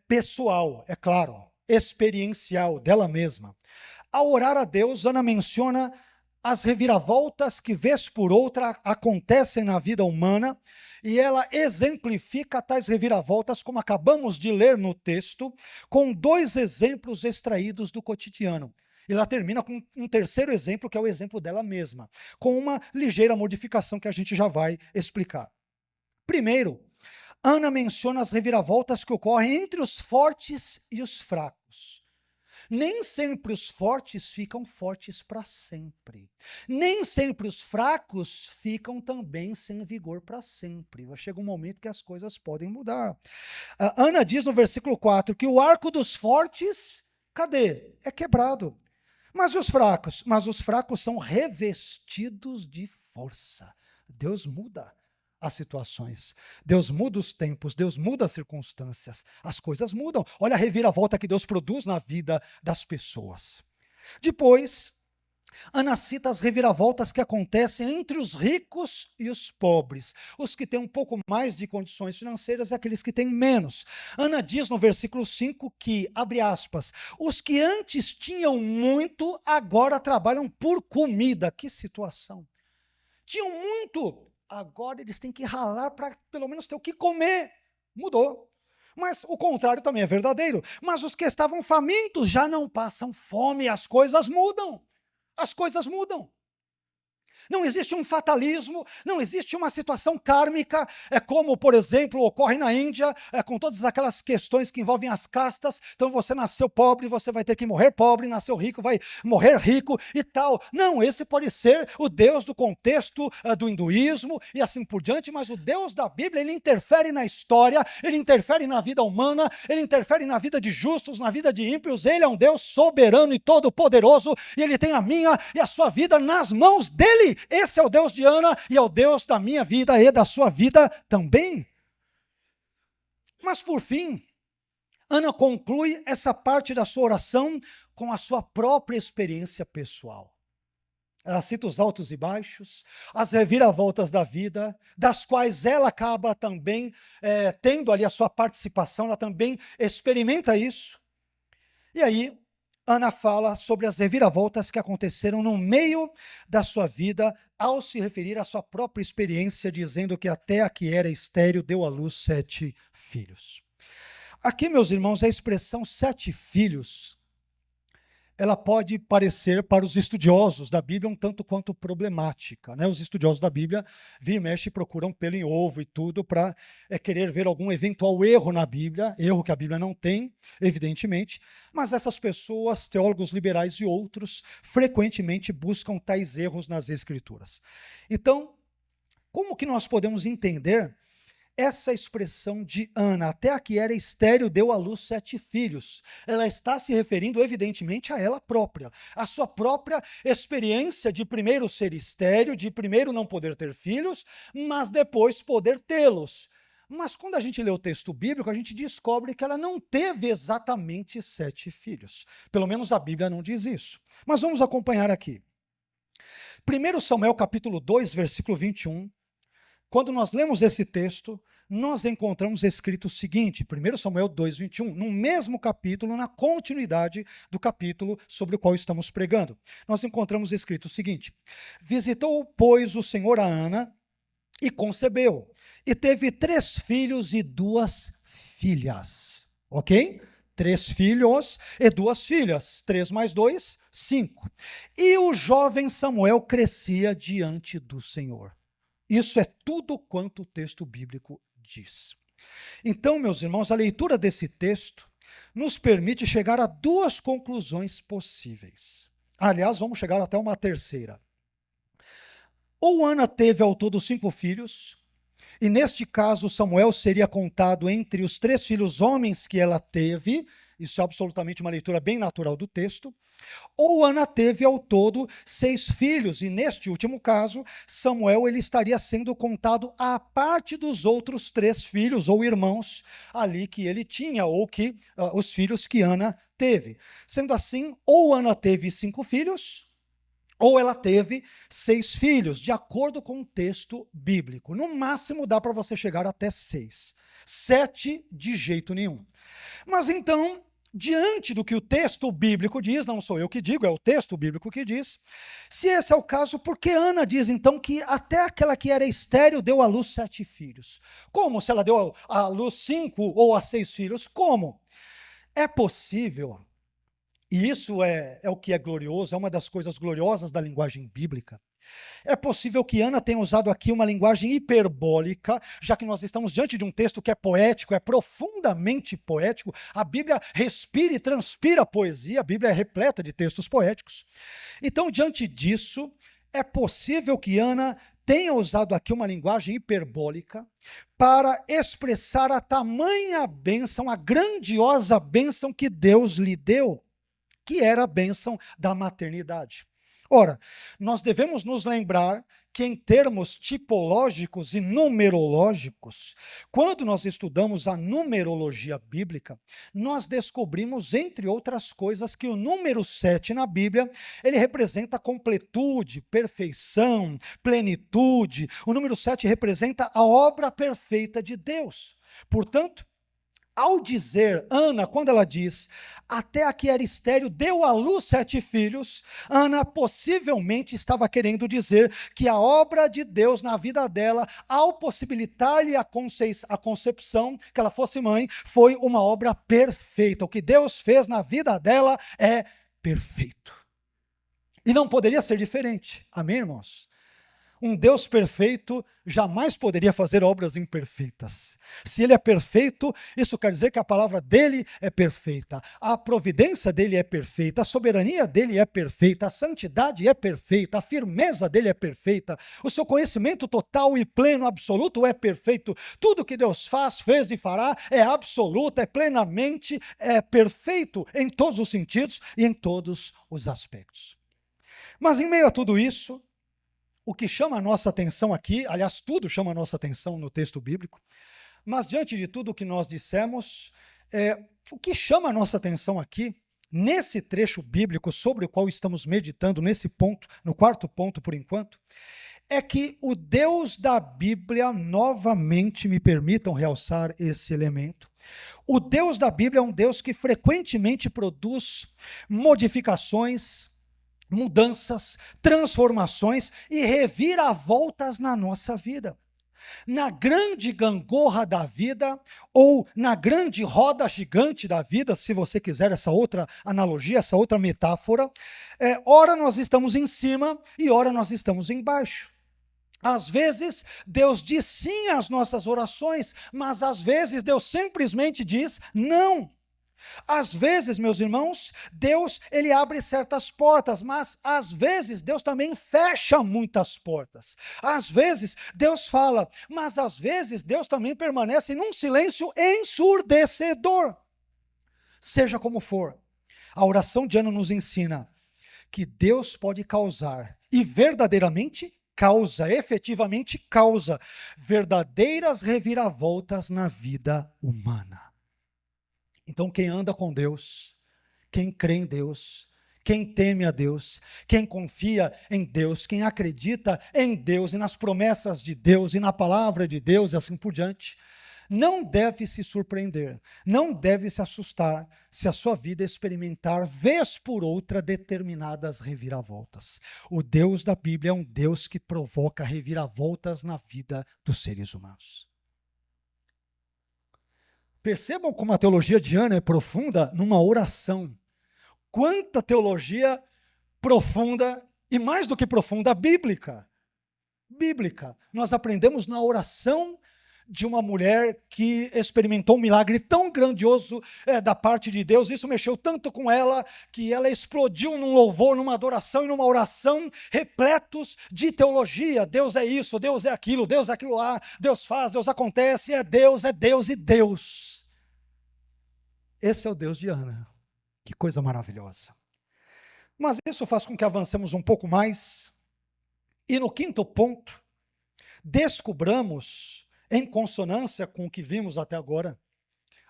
pessoal, é claro, experiencial dela mesma. Ao orar a Deus, Ana menciona as reviravoltas que, vez por outra, acontecem na vida humana, e ela exemplifica tais reviravoltas, como acabamos de ler no texto, com 2 exemplos extraídos do cotidiano. E ela termina com um 3º exemplo, que é o exemplo dela mesma, com uma ligeira modificação que a gente já vai explicar. Primeiro, Ana menciona as reviravoltas que ocorrem entre os fortes e os fracos. Nem sempre os fortes ficam fortes para sempre. Nem sempre os fracos ficam também sem vigor para sempre. Chega um momento que as coisas podem mudar. Ana diz no versículo 4 que o arco dos fortes, cadê? É quebrado. Mas os fracos? Mas os fracos são revestidos de força. Deus muda as situações. Deus muda os tempos, Deus muda as circunstâncias. As coisas mudam. Olha a reviravolta que Deus produz na vida das pessoas. Depois, Ana cita as reviravoltas que acontecem entre os ricos e os pobres. Os que têm um pouco mais de condições financeiras e aqueles que têm menos. Ana diz no versículo 5 que, abre aspas, os que antes tinham muito, agora trabalham por comida. Que situação. Tinham muito, agora eles têm que ralar para pelo menos ter o que comer. Mudou. Mas o contrário também é verdadeiro. Mas os que estavam famintos já não passam fome, as coisas mudam. As coisas mudam. Não existe um fatalismo, não existe uma situação kármica, como, por exemplo, ocorre na Índia, com todas aquelas questões que envolvem as castas. Então você nasceu pobre, você vai ter que morrer pobre, nasceu rico, vai morrer rico e tal. Não, esse pode ser o Deus do contexto do hinduísmo e assim por diante, mas o Deus da Bíblia, ele interfere na história, ele interfere na vida humana, ele interfere na vida de justos, na vida de ímpios. Ele é um Deus soberano e todo-poderoso e ele tem a minha e a sua vida nas mãos dele. Esse é o Deus de Ana e é o Deus da minha vida e da sua vida também. Mas por fim, Ana conclui essa parte da sua oração com a sua própria experiência pessoal. Ela cita os altos e baixos, as reviravoltas da vida, das quais ela acaba também tendo ali a sua participação, ela também experimenta isso. E aí, Ana fala sobre as reviravoltas que aconteceram no meio da sua vida, ao se referir à sua própria experiência, dizendo que até a que era estéril deu à luz 7 filhos. Aqui, meus irmãos, a expressão 7 filhos ela pode parecer para os estudiosos da Bíblia um tanto quanto problemática, né? Os estudiosos da Bíblia vira e mexe e procuram pelo em ovo e tudo para querer ver algum eventual erro na Bíblia, erro que a Bíblia não tem, evidentemente, mas essas pessoas, teólogos liberais e outros, frequentemente buscam tais erros nas Escrituras. Então, como que nós podemos entender essa expressão de Ana, até a que era estéril, deu à luz 7 filhos? Ela está se referindo, evidentemente, a ela própria, a sua própria experiência de primeiro ser estéril, de primeiro não poder ter filhos, mas depois poder tê-los. Mas quando a gente lê o texto bíblico, a gente descobre que ela não teve exatamente 7 filhos. Pelo menos a Bíblia não diz isso. Mas vamos acompanhar aqui. 1 Samuel capítulo 2, versículo 21. Quando nós lemos esse texto, nós encontramos escrito o seguinte, 1 Samuel 2, 21, no mesmo capítulo, na continuidade do capítulo sobre o qual estamos pregando. Nós encontramos escrito o seguinte: visitou, pois, o Senhor a Ana e concebeu, e teve 3 filhos e 2 filhas. Ok? 3 filhos e 2 filhas. 3 mais 2, 5. E o jovem Samuel crescia diante do Senhor. Isso é tudo quanto o texto bíblico diz. Então, meus irmãos, a leitura desse texto nos permite chegar a 2 conclusões possíveis. Aliás, vamos chegar até uma terceira. Ou Ana teve ao todo 5 filhos, e neste caso Samuel seria contado entre os 3 filhos homens que ela teve. Isso é absolutamente uma leitura bem natural do texto. Ou Ana teve ao todo 6 filhos, e neste último caso, Samuel ele estaria sendo contado à parte dos outros 3 filhos ou irmãos ali que ele tinha, ou que os filhos que Ana teve. Sendo assim, ou Ana teve 5 filhos, ou ela teve 6 filhos, de acordo com o texto bíblico. No máximo dá para você chegar até 6. 7 de jeito nenhum. Mas então, diante do que o texto bíblico diz, não sou eu que digo, é o texto bíblico que diz, se esse é o caso, por que Ana diz então que até aquela que era estéril deu à luz 7 filhos? Como? Se ela deu à luz 5 ou a 6 filhos? Como? É possível, e isso é o que é glorioso, é uma das coisas gloriosas da linguagem bíblica. É possível que Ana tenha usado aqui uma linguagem hiperbólica, já que nós estamos diante de um texto que é poético, é profundamente poético. A Bíblia respira e transpira poesia, a Bíblia é repleta de textos poéticos. Então, diante disso, é possível que Ana tenha usado aqui uma linguagem hiperbólica para expressar a tamanha bênção, a grandiosa bênção que Deus lhe deu, que era a bênção da maternidade. Ora, nós devemos nos lembrar que em termos tipológicos e numerológicos, quando nós estudamos a numerologia bíblica, nós descobrimos, entre outras coisas, que o número 7 na Bíblia, ele representa completude, perfeição, plenitude. O número 7 representa a obra perfeita de Deus. Portanto, ao dizer Ana, quando ela diz, até a que era estéril, deu à luz 7 filhos, Ana possivelmente estava querendo dizer que a obra de Deus na vida dela, ao possibilitar-lhe a concepção, que ela fosse mãe, foi uma obra perfeita. O que Deus fez na vida dela é perfeito. E não poderia ser diferente. Amém, irmãos? Um Deus perfeito jamais poderia fazer obras imperfeitas. Se ele é perfeito, isso quer dizer que a palavra dele é perfeita, a providência dele é perfeita, a soberania dele é perfeita, a santidade é perfeita, a firmeza dele é perfeita, o seu conhecimento total e pleno, absoluto é perfeito. Tudo que Deus faz, fez e fará é absoluto, é plenamente, é perfeito em todos os sentidos e em todos os aspectos. Mas em meio a tudo isso, o que chama a nossa atenção aqui, aliás, tudo chama a nossa atenção no texto bíblico, mas diante de tudo o que nós dissemos, o que chama a nossa atenção aqui, nesse trecho bíblico sobre o qual estamos meditando, nesse ponto, no 4º ponto por enquanto, é que o Deus da Bíblia, novamente me permitam realçar esse elemento, o Deus da Bíblia é um Deus que frequentemente produz modificações, mudanças, transformações e reviravoltas na nossa vida. Na grande gangorra da vida, ou na grande roda gigante da vida, se você quiser essa outra analogia, essa outra metáfora, ora nós estamos em cima e ora nós estamos embaixo. Às vezes, Deus diz sim às nossas orações, mas às vezes Deus simplesmente diz não. Às vezes, meus irmãos, Deus ele abre certas portas, mas às vezes Deus também fecha muitas portas. Às vezes Deus fala, mas às vezes Deus também permanece num silêncio ensurdecedor. Seja como for, a oração de Ana nos ensina que Deus pode causar, e verdadeiramente efetivamente causa, verdadeiras reviravoltas na vida humana. Então, quem anda com Deus, quem crê em Deus, quem teme a Deus, quem confia em Deus, quem acredita em Deus e nas promessas de Deus e na palavra de Deus e assim por diante, não deve se surpreender, não deve se assustar se a sua vida experimentar, vez por outra, determinadas reviravoltas. O Deus da Bíblia é um Deus que provoca reviravoltas na vida dos seres humanos. Percebam como a teologia de Ana é profunda numa oração. Quanta teologia profunda, e mais do que profunda, bíblica. Bíblica. Nós aprendemos na oração de uma mulher que experimentou um milagre tão grandioso da parte de Deus, isso mexeu tanto com ela, que ela explodiu num louvor, numa adoração e numa oração, repletos de teologia. Deus é isso, Deus é aquilo lá, Deus faz, Deus acontece, é Deus e Deus. Esse é o Deus de Ana. Que coisa maravilhosa. Mas isso faz com que avancemos um pouco mais, e no quinto ponto, descobramos, em consonância com o que vimos até agora,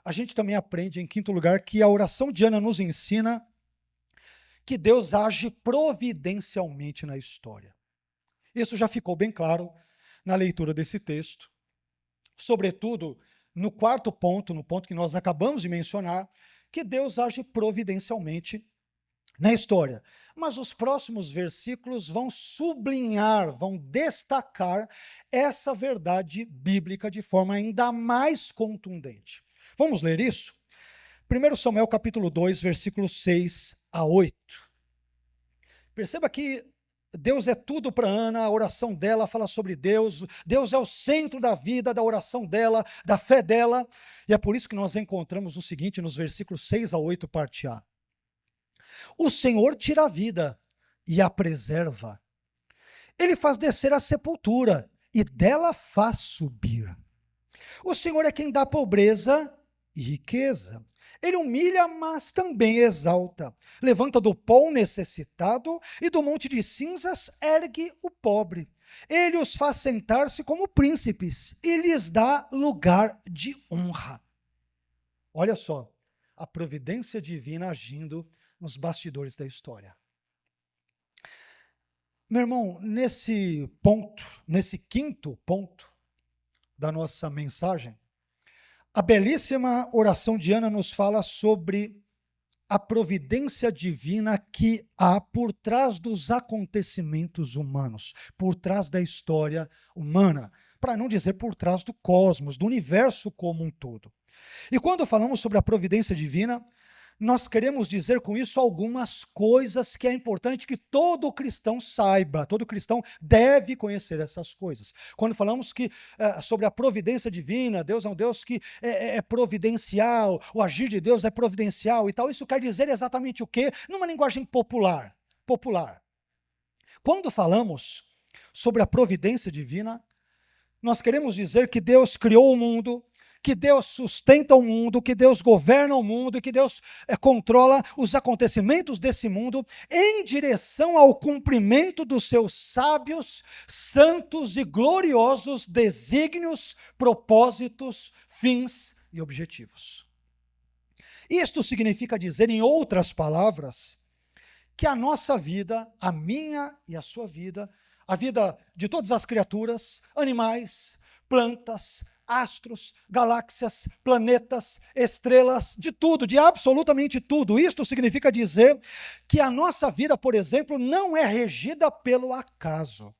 a gente também aprende, em quinto lugar, que a oração de Ana nos ensina que Deus age providencialmente na história. Isso já ficou bem claro na leitura desse texto. Sobretudo, no quarto ponto, no ponto que nós acabamos de mencionar, que Deus age providencialmente na história. Mas os próximos versículos vão sublinhar, vão destacar essa verdade bíblica de forma ainda mais contundente. Vamos ler isso? 1 Samuel capítulo 2, versículos 6 a 8. Perceba que Deus é tudo para Ana, a oração dela fala sobre Deus, Deus é o centro da vida, da oração dela, da fé dela, e é por isso que nós encontramos o seguinte nos versículos 6 a 8, parte A. O Senhor tira a vida e a preserva. Ele faz descer a sepultura e dela faz subir. O Senhor é quem dá pobreza e riqueza. Ele humilha, mas também exalta. Levanta do pó o necessitado e do monte de cinzas ergue o pobre. Ele os faz sentar-se como príncipes e lhes dá lugar de honra. Olha só, a providência divina agindo nos bastidores da história. Meu irmão, nesse ponto, nesse quinto ponto da nossa mensagem, a belíssima oração de Ana nos fala sobre a providência divina que há por trás dos acontecimentos humanos, por trás da história humana, para não dizer por trás do cosmos, do universo como um todo. E quando falamos sobre a providência divina, nós queremos dizer com isso algumas coisas que é importante que todo cristão saiba, todo cristão deve conhecer essas coisas. Quando falamos sobre a providência divina, Deus é um Deus que é providencial, o agir de Deus é providencial e tal, isso quer dizer exatamente o quê? Numa linguagem popular. Quando falamos sobre a providência divina, nós queremos dizer que Deus criou o mundo, que Deus sustenta o mundo, que Deus governa o mundo, que Deus controla os acontecimentos desse mundo em direção ao cumprimento dos seus sábios, santos e gloriosos desígnios, propósitos, fins e objetivos. Isto significa dizer, em outras palavras, que a nossa vida, a minha e a sua vida, a vida de todas as criaturas, animais, plantas, astros, galáxias, planetas, estrelas, de tudo, de absolutamente tudo. Isto significa dizer que a nossa vida, por exemplo, não é regida pelo acaso.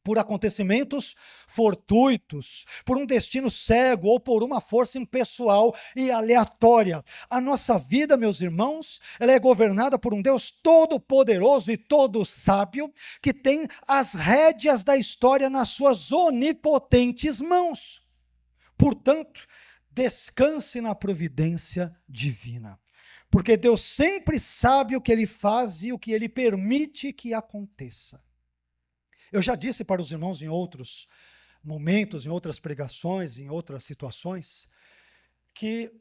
por acontecimentos fortuitos, por um destino cego ou por uma força impessoal e aleatória. A nossa vida, meus irmãos, ela é governada por um Deus todo-poderoso e todo-sábio, que tem as rédeas da história nas suas onipotentes mãos. Portanto, descanse na providência divina, porque Deus sempre sabe o que Ele faz e o que Ele permite que aconteça. Eu já disse para os irmãos em outros momentos, em outras pregações, em outras situações, que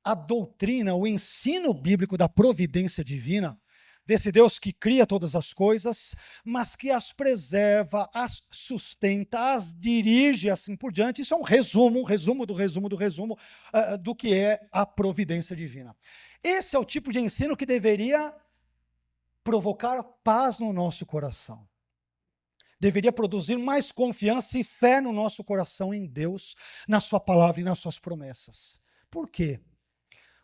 a doutrina, o ensino bíblico da providência divina, desse Deus que cria todas as coisas, mas que as preserva, as sustenta, as dirige, assim por diante, isso é um resumo do que é a providência divina. Esse é o tipo de ensino que deveria provocar paz no nosso coração. Deveria produzir mais confiança e fé no nosso coração em Deus, na sua palavra e nas suas promessas. Por quê?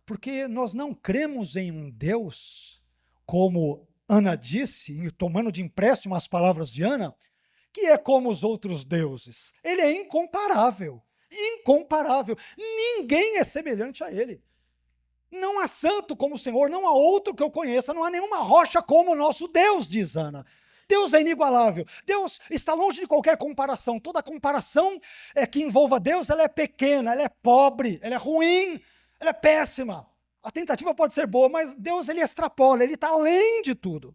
Porque nós não cremos em um Deus, como Ana disse, tomando de empréstimo as palavras de Ana, que é como os outros deuses. Ele é incomparável, incomparável. Ninguém é semelhante a ele. Não há santo como o Senhor, não há outro que eu conheça, não há nenhuma rocha como o nosso Deus, diz Ana. Deus é inigualável, Deus está longe de qualquer comparação. Toda comparação que envolva Deus, ela é pequena, ela é pobre, ela é ruim, ela é péssima. A tentativa pode ser boa, mas Deus ele extrapola, ele está além de tudo.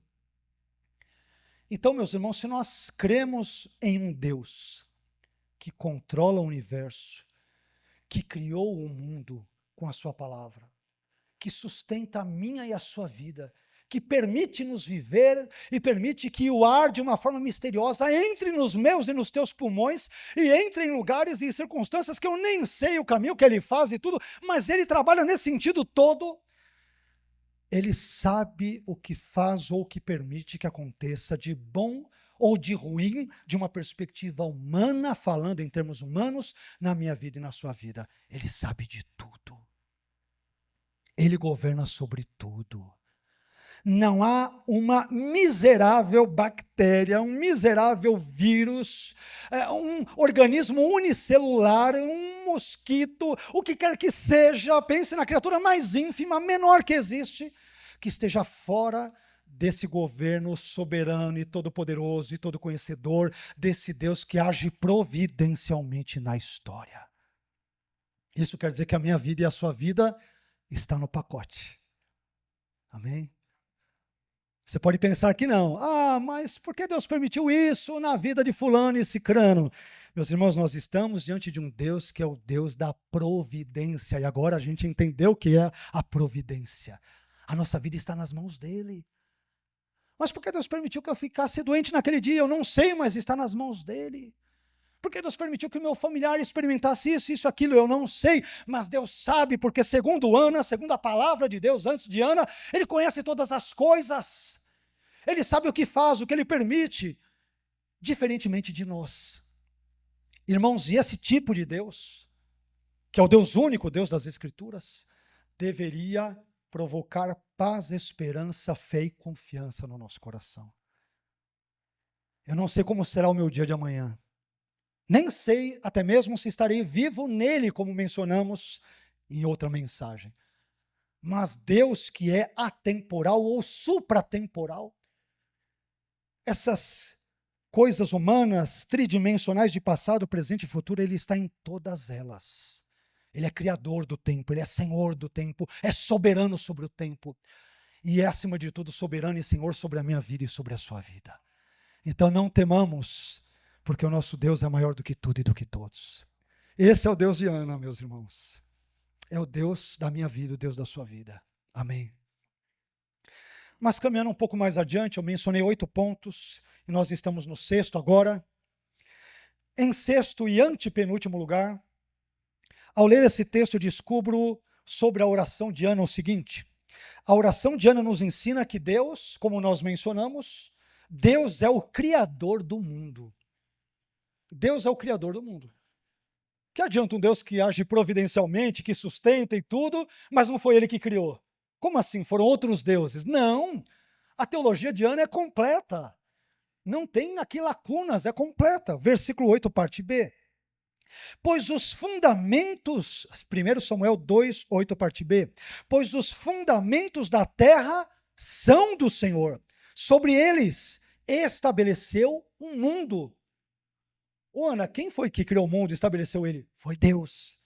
Então, meus irmãos, se nós cremos em um Deus que controla o universo, que criou o mundo com a sua palavra, que sustenta a minha e a sua vida, que permite-nos viver e permite que o ar de uma forma misteriosa entre nos meus e nos teus pulmões e entre em lugares e circunstâncias que eu nem sei o caminho que ele faz e tudo, mas ele trabalha nesse sentido todo. Ele sabe o que faz ou o que permite que aconteça de bom ou de ruim, de uma perspectiva humana, falando em termos humanos, na minha vida e na sua vida. Ele sabe de tudo. Ele governa sobre tudo. Não há uma miserável bactéria, um miserável vírus, um organismo unicelular, um mosquito, o que quer que seja, pense na criatura mais ínfima, menor que existe, que esteja fora desse governo soberano e todo-poderoso e todo-conhecedor, desse Deus que age providencialmente na história. Isso quer dizer que a minha vida e a sua vida está no pacote. Amém? Você pode pensar que não. Mas por que Deus permitiu isso na vida de fulano e cicrano? Meus irmãos, nós estamos diante de um Deus que é o Deus da providência. E agora a gente entendeu o que é a providência. A nossa vida está nas mãos dele. Mas por que Deus permitiu que eu ficasse doente naquele dia? Eu não sei, mas está nas mãos dele. Por que Deus permitiu que o meu familiar experimentasse isso, aquilo? Eu não sei, mas Deus sabe, porque segundo Ana, segundo a palavra de Deus antes de Ana, Ele conhece todas as coisas. Ele sabe o que faz, o que Ele permite, diferentemente de nós. Irmãos, e esse tipo de Deus, que é o Deus único, Deus das Escrituras, deveria provocar paz, esperança, fé e confiança no nosso coração. Eu não sei como será o meu dia de amanhã. Nem sei até mesmo se estarei vivo nele, como mencionamos em outra mensagem. Mas Deus que é atemporal ou supratemporal, essas coisas humanas, tridimensionais de passado, presente e futuro, Ele está em todas elas. Ele é criador do tempo, Ele é senhor do tempo, é soberano sobre o tempo. E é, acima de tudo, soberano e senhor sobre a minha vida e sobre a sua vida. Então não temamos, porque o nosso Deus é maior do que tudo e do que todos. Esse é o Deus de Ana, meus irmãos. É o Deus da minha vida, o Deus da sua vida. Amém. Mas caminhando um pouco mais adiante, eu mencionei 8 pontos, e nós estamos no 6º agora. Em 6º e antepenúltimo lugar, ao ler esse texto, eu descubro sobre a oração de Ana o seguinte: a oração de Ana nos ensina que Deus, como nós mencionamos, Deus é o Criador do mundo. Deus é o Criador do mundo. Que adianta um Deus que age providencialmente, que sustenta e tudo, mas não foi Ele que criou? Como assim? Foram outros deuses? Não. A teologia de Ana é completa. Não tem aqui lacunas, é completa. Versículo 8, parte B. Pois os fundamentos, 1 Samuel 2, 8, parte B. Pois os fundamentos da terra são do Senhor. Sobre eles estabeleceu um mundo. Ô Ana, quem foi que criou o mundo e estabeleceu ele? Foi Deus.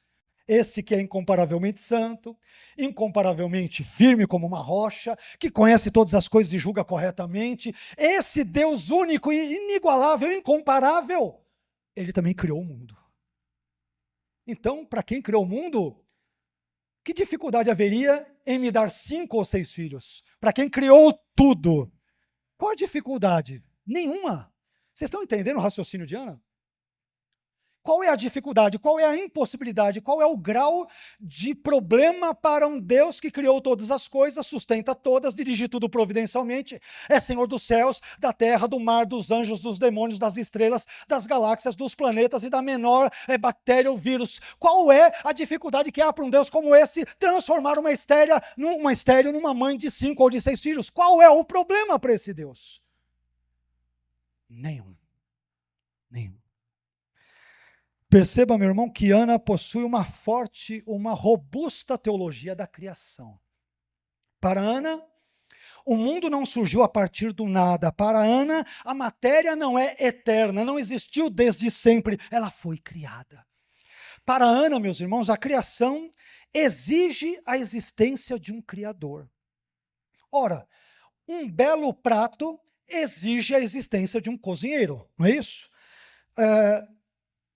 Esse que é incomparavelmente santo, incomparavelmente firme como uma rocha, que conhece todas as coisas e julga corretamente. Esse Deus único, inigualável, incomparável, ele também criou o mundo. Então, para quem criou o mundo, que dificuldade haveria em me dar 5 ou 6 filhos? Para quem criou tudo, qual a dificuldade? Nenhuma. Vocês estão entendendo o raciocínio de Ana? Qual é a dificuldade? Qual é a impossibilidade? Qual é o grau de problema para um Deus que criou todas as coisas, sustenta todas, dirige tudo providencialmente, é Senhor dos céus, da terra, do mar, dos anjos, dos demônios, das estrelas, das galáxias, dos planetas e da menor bactéria ou vírus? Qual é a dificuldade que há para um Deus como esse transformar uma estéril numa mãe de 5 ou de 6 filhos? Qual é o problema para esse Deus? Nenhum. Perceba, meu irmão, que Ana possui uma forte, uma robusta teologia da criação. Para Ana, o mundo não surgiu a partir do nada. Para Ana, a matéria não é eterna, não existiu desde sempre, ela foi criada. Para Ana, meus irmãos, a criação exige a existência de um Criador. Ora, um belo prato exige a existência de um cozinheiro, não é isso?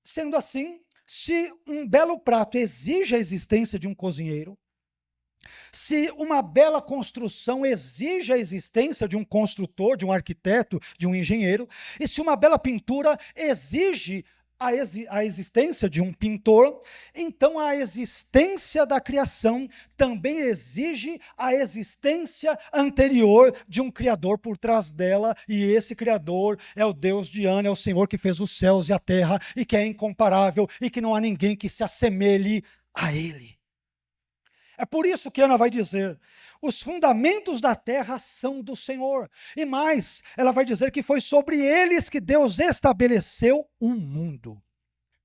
Sendo assim, se um belo prato exige a existência de um cozinheiro, se uma bela construção exige a existência de um construtor, de um arquiteto, de um engenheiro, e se uma bela pintura exige a existência de um pintor, então a existência da criação também exige a existência anterior de um Criador por trás dela, e esse Criador é o Deus de Ana, é o Senhor que fez os céus e a terra, e que é incomparável, e que não há ninguém que se assemelhe a Ele. É por isso que Ana vai dizer, os fundamentos da terra são do Senhor. E mais, ela vai dizer que foi sobre eles que Deus estabeleceu um mundo.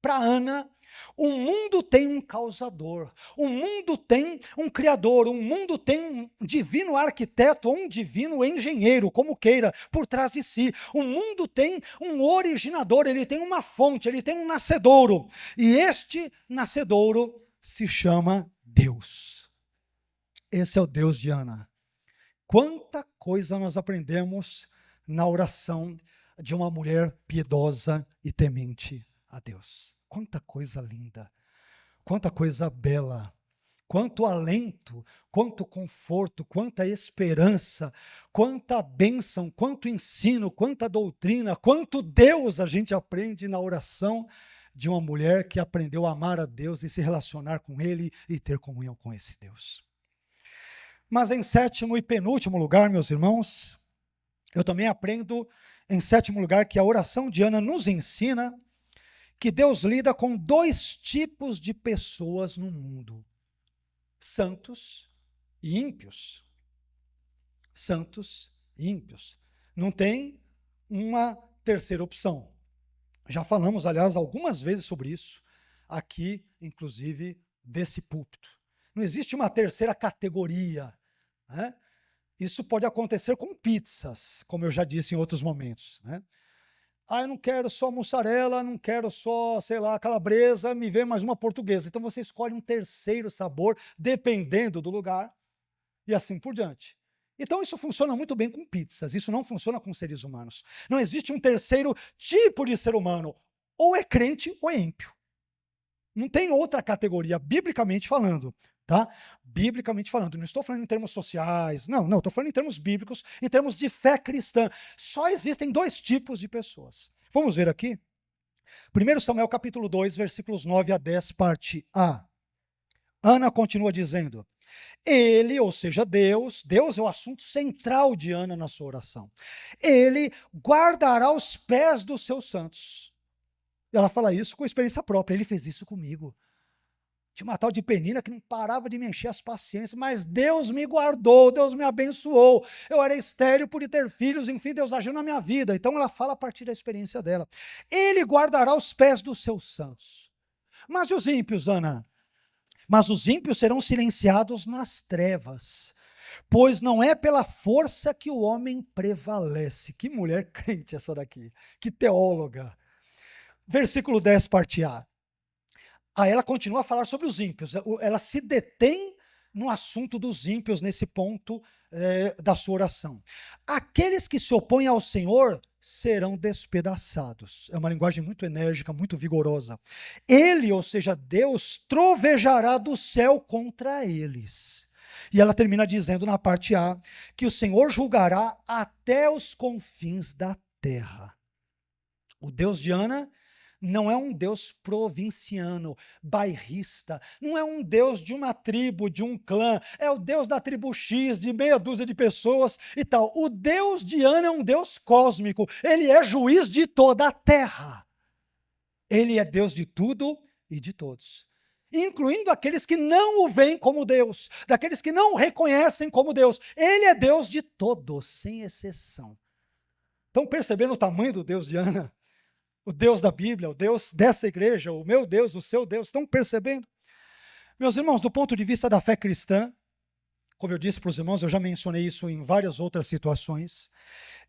Para Ana, o mundo tem um causador, o mundo tem um criador, o mundo tem um divino arquiteto ou um divino engenheiro, como queira, por trás de si. O mundo tem um originador, ele tem uma fonte, ele tem um nascedouro. E este nascedouro se chama Deus. Esse é o Deus de Ana. Quanta coisa nós aprendemos na oração de uma mulher piedosa e temente a Deus. Quanta coisa linda, quanta coisa bela, quanto alento, quanto conforto, quanta esperança, quanta bênção, quanto ensino, quanta doutrina, quanto Deus a gente aprende na oração de uma mulher que aprendeu a amar a Deus e se relacionar com Ele e ter comunhão com esse Deus. Mas em sétimo e penúltimo lugar, meus irmãos, eu também aprendo, em sétimo lugar, que a oração de Ana nos ensina que Deus lida com 2 tipos de pessoas no mundo: santos e ímpios. Santos e ímpios. Não tem uma terceira opção. Já falamos, aliás, algumas vezes sobre isso, aqui, inclusive, desse púlpito. Não existe uma terceira categoria. Né? Isso pode acontecer com pizzas, como eu já disse em outros momentos. Né? Eu não quero só mussarela, não quero só, sei lá, calabresa, me vê mais uma portuguesa. Então você escolhe um terceiro sabor, dependendo do lugar, e assim por diante. Então isso funciona muito bem com pizzas, isso não funciona com seres humanos. Não existe um terceiro tipo de ser humano, ou é crente ou é ímpio. Não tem outra categoria, biblicamente falando. Tá? Biblicamente falando, não estou falando em termos sociais, não, estou falando em termos bíblicos, em termos de fé cristã. Só existem 2 tipos de pessoas. Vamos ver aqui? 1 Samuel capítulo 2, versículos 9 a 10, parte A. Ana continua dizendo, ele, ou seja, Deus é o assunto central de Ana na sua oração. Ele guardará os pés dos seus santos. Ela fala isso com experiência própria, ele fez isso comigo. Tinha uma tal de Penina que não parava de me encher as paciências, mas Deus me guardou, Deus me abençoou. Eu era estéril por ter filhos, enfim, Deus agiu na minha vida. Então ela fala a partir da experiência dela. Ele guardará os pés dos seus santos. Mas e os ímpios, Ana? Mas os ímpios serão silenciados nas trevas, pois não é pela força que o homem prevalece. Que mulher crente essa daqui, que teóloga. Versículo 10, parte A. Aí ela continua a falar sobre os ímpios. Ela se detém no assunto dos ímpios nesse ponto da sua oração. Aqueles que se opõem ao Senhor serão despedaçados. É uma linguagem muito enérgica, muito vigorosa. Ele, ou seja, Deus, trovejará do céu contra eles. E ela termina dizendo na parte A que o Senhor julgará até os confins da terra. O Deus de Ana não é um Deus provinciano, bairrista, não é um Deus de uma tribo, de um clã, é o Deus da tribo X, de meia dúzia de pessoas e tal. O Deus de Ana é um Deus cósmico, ele é juiz de toda a terra. Ele é Deus de tudo e de todos, incluindo aqueles que não o veem como Deus, daqueles que não o reconhecem como Deus. Ele é Deus de todos, sem exceção. Estão percebendo o tamanho do Deus de Ana? O Deus da Bíblia, o Deus dessa igreja, o meu Deus, o seu Deus, estão percebendo? Meus irmãos, do ponto de vista da fé cristã, como eu disse para os irmãos, eu já mencionei isso em várias outras situações,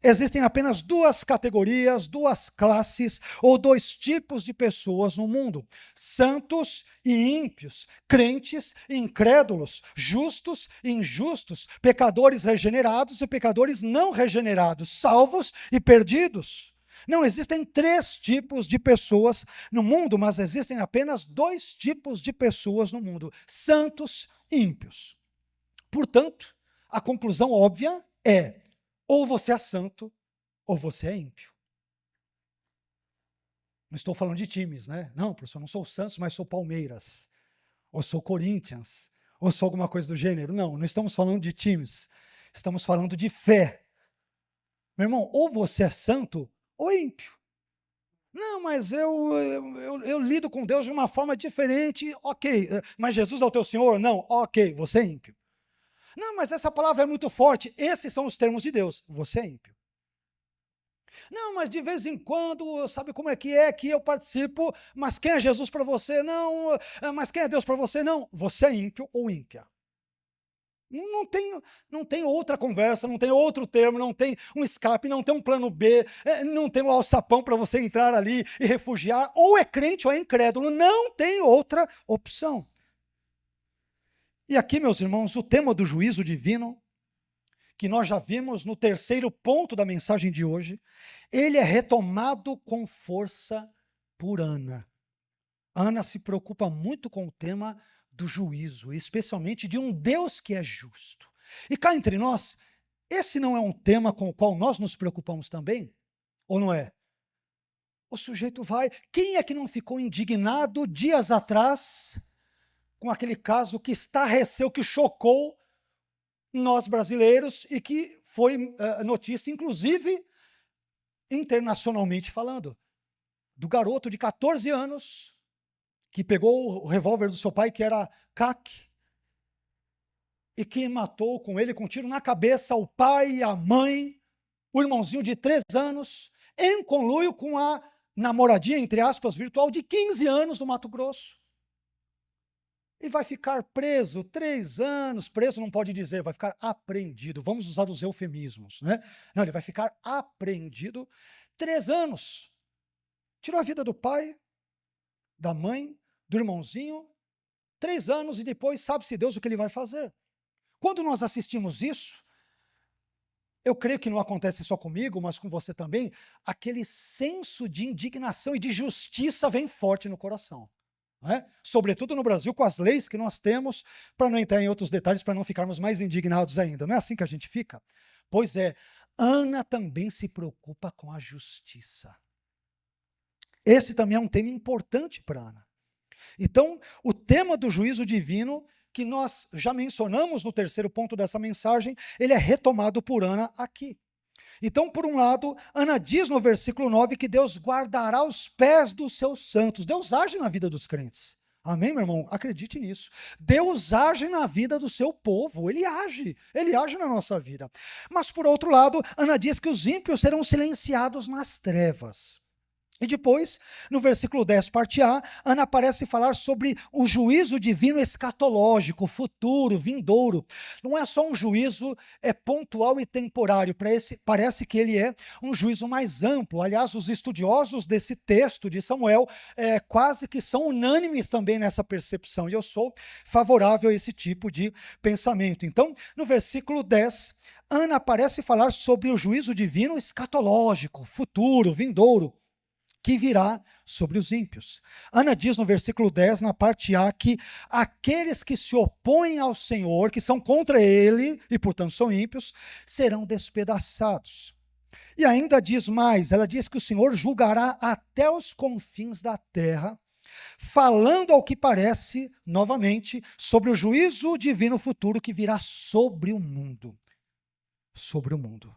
existem apenas duas categorias, duas classes ou dois tipos de pessoas no mundo: santos e ímpios, crentes e incrédulos, justos e injustos, pecadores regenerados e pecadores não regenerados, salvos e perdidos. Não existem três tipos de pessoas no mundo, mas existem apenas dois tipos de pessoas no mundo: santos e ímpios. Portanto, a conclusão óbvia é: ou você é santo, ou você é ímpio. Não estou falando de times, né? Não, professor, não sou Santos, mas sou Palmeiras. Ou sou Corinthians, ou sou alguma coisa do gênero. Não, não estamos falando de times. Estamos falando de fé. Meu irmão, ou você é santo, ou ímpio. Não, mas eu lido com Deus de uma forma diferente. Ok, mas Jesus é o teu Senhor? Não, ok, você é ímpio. Não, mas essa palavra é muito forte. Esses são os termos de Deus. Você é ímpio. Não, mas de vez em quando, sabe como é que eu participo, mas quem é Jesus para você? Não, mas quem é Deus para você? Não, você é ímpio ou ímpia. Não tem outra conversa, não tem outro termo, não tem um escape, não tem um plano B, não tem um alçapão para você entrar ali e refugiar. Ou é crente ou é incrédulo, não tem outra opção. E aqui, meus irmãos, o tema do juízo divino, que nós já vimos no terceiro ponto da mensagem de hoje, ele é retomado com força por Ana. Ana se preocupa muito com o tema do juízo, especialmente de um Deus que é justo. E cá entre nós, esse não é um tema com o qual nós nos preocupamos também? Ou não é? O sujeito vai... Quem é que não ficou indignado dias atrás com aquele caso que estarreceu, que chocou nós brasileiros e que foi notícia, inclusive, internacionalmente falando, do garoto de 14 anos que pegou o revólver do seu pai, que era CAC, e que matou com ele, com um tiro na cabeça, o pai, a mãe, o irmãozinho de 3 anos, em conluio com a namoradinha, entre aspas, virtual, de 15 anos no Mato Grosso. E vai ficar preso 3 anos, preso não pode dizer, vai ficar apreendido, vamos usar os eufemismos, né? Não, ele vai ficar apreendido 3 anos. Tirou a vida do pai, da mãe, do irmãozinho, 3 anos e depois sabe-se Deus o que ele vai fazer. Quando nós assistimos isso, eu creio que não acontece só comigo, mas com você também, aquele senso de indignação e de justiça vem forte no coração. Sobretudo no Brasil, com as leis que nós temos, para não entrar em outros detalhes, para não ficarmos mais indignados ainda. Não é assim que a gente fica? Pois é, Ana também se preocupa com a justiça. Esse também é um tema importante para Ana. Então, o tema do juízo divino, que nós já mencionamos no terceiro ponto dessa mensagem, ele é retomado por Ana aqui. Então, por um lado, Ana diz no versículo 9 que Deus guardará os pés dos seus santos. Deus age na vida dos crentes. Amém, meu irmão? Acredite nisso. Deus age na vida do seu povo, ele age na nossa vida. Mas, por outro lado, Ana diz que os ímpios serão silenciados nas trevas. E depois, no versículo 10, parte A, Ana parece falar sobre o juízo divino escatológico, futuro, vindouro. Não é só um juízo pontual e temporário, parece que ele é um juízo mais amplo. Aliás, os estudiosos desse texto de Samuel quase que são unânimes também nessa percepção, e eu sou favorável a esse tipo de pensamento. Então, no versículo 10, Ana parece falar sobre o juízo divino escatológico, futuro, vindouro, que virá sobre os ímpios. Ana diz no versículo 10, na parte A, que aqueles que se opõem ao Senhor, que são contra ele, e portanto são ímpios, serão despedaçados. E ainda diz mais, ela diz que o Senhor julgará até os confins da terra, falando ao que parece, novamente, sobre o juízo divino futuro que virá sobre o mundo. Sobre o mundo.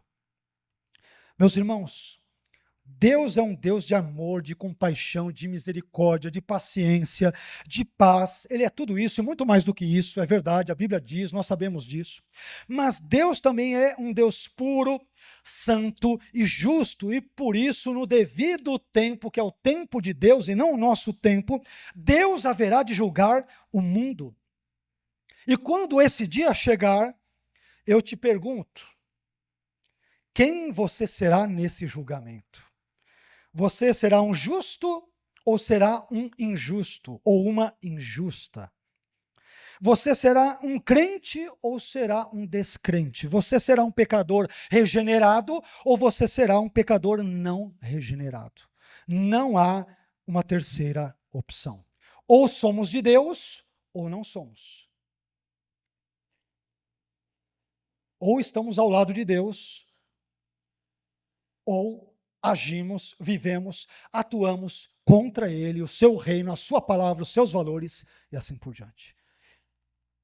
Meus irmãos, Deus é um Deus de amor, de compaixão, de misericórdia, de paciência, de paz. Ele é tudo isso e muito mais do que isso, é verdade, a Bíblia diz, nós sabemos disso. Mas Deus também é um Deus puro, santo e justo, e por isso, no devido tempo, que é o tempo de Deus e não o nosso tempo, Deus haverá de julgar o mundo. E quando esse dia chegar, eu te pergunto, quem você será nesse julgamento? Você será um justo ou será um injusto ou uma injusta? Você será um crente ou será um descrente? Você será um pecador regenerado ou você será um pecador não regenerado? Não há uma terceira opção. Ou somos de Deus ou não somos. Ou estamos ao lado de Deus ou agimos, vivemos, atuamos contra ele, o seu reino, a sua palavra, os seus valores e assim por diante.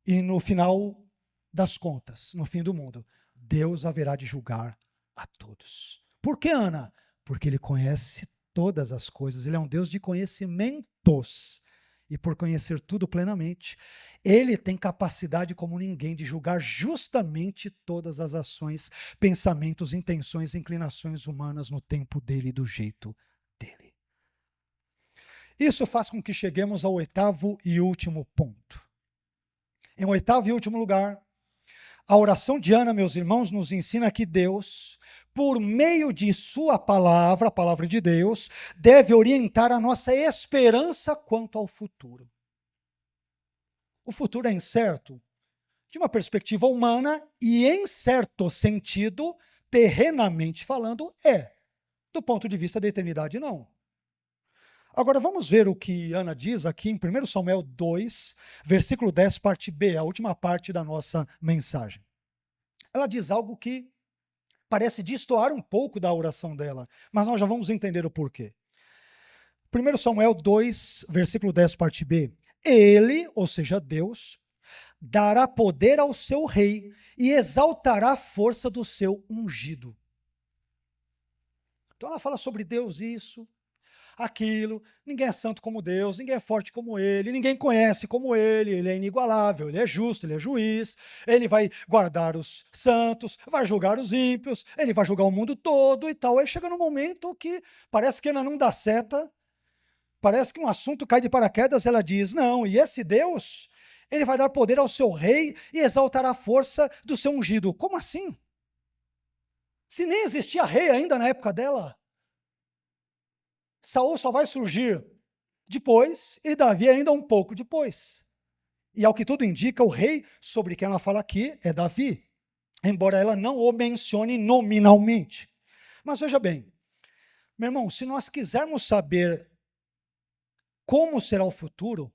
E no final das contas, no fim do mundo, Deus haverá de julgar a todos. Por que, Ana? Porque ele conhece todas as coisas, ele é um Deus de conhecimentos. E por conhecer tudo plenamente, ele tem capacidade como ninguém de julgar justamente todas as ações, pensamentos, intenções, inclinações humanas no tempo dele e do jeito dele. Isso faz com que cheguemos ao oitavo e último ponto. Em oitavo e último lugar, a oração de Ana, meus irmãos, nos ensina que Deus, por meio de sua palavra, a palavra de Deus, deve orientar a nossa esperança quanto ao futuro. O futuro é incerto de uma perspectiva humana e, em certo sentido, terrenamente falando, do ponto de vista da eternidade, não. Agora vamos ver o que Ana diz aqui em 1 Samuel 2, versículo 10, parte B, a última parte da nossa mensagem. Ela diz algo que parece destoar um pouco da oração dela, mas nós já vamos entender o porquê. 1 Samuel 2, versículo 10, parte B. Ele, ou seja, Deus, dará poder ao seu rei e exaltará a força do seu ungido. Então ela fala sobre Deus isso, aquilo, ninguém é santo como Deus, ninguém é forte como ele, ninguém conhece como ele é inigualável, ele é justo, ele é juiz, ele vai guardar os santos, vai julgar os ímpios, ele vai julgar o mundo todo e tal. Aí chega num momento que parece que ela não dá seta, parece que um assunto cai de paraquedas, ela diz, não, e esse Deus, ele vai dar poder ao seu rei e exaltará a força do seu ungido. Como assim? Se nem existia rei ainda na época dela. Saul só vai surgir depois e Davi ainda um pouco depois. E ao que tudo indica, o rei sobre quem ela fala aqui é Davi, embora ela não o mencione nominalmente. Mas veja bem, meu irmão, se nós quisermos saber como será o futuro,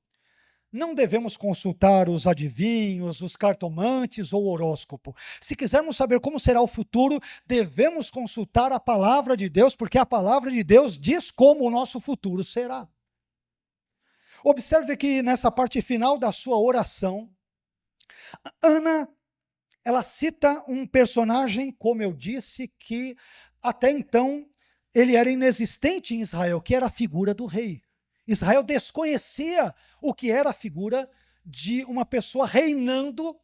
não devemos consultar os adivinhos, os cartomantes ou o horóscopo. Se quisermos saber como será o futuro, devemos consultar a palavra de Deus, porque a palavra de Deus diz como o nosso futuro será. Observe que nessa parte final da sua oração, Ana, ela cita um personagem, como eu disse, que até então ele era inexistente em Israel, que era a figura do rei. Israel desconhecia o que era a figura de uma pessoa reinando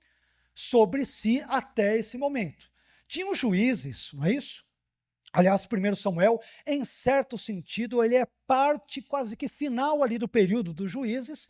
sobre si até esse momento. Tinha os juízes, não é isso? Aliás, 1 Samuel, em certo sentido, ele é parte quase que final ali do período dos juízes,